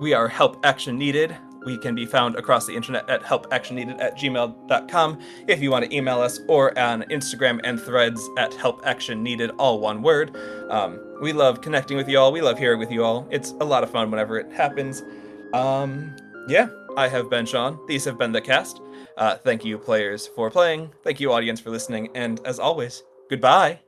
We are Help Action Needed. We can be found across the internet at helpactionneeded@gmail.com if you want to email us, or on Instagram and Threads at helpactionneeded, all one word. We love connecting with you all. We love hearing with you all. It's a lot of fun whenever it happens. Yeah, I have been Sean. These have been the cast. Thank you, players, for playing. Thank you, audience, for listening. And as always, goodbye.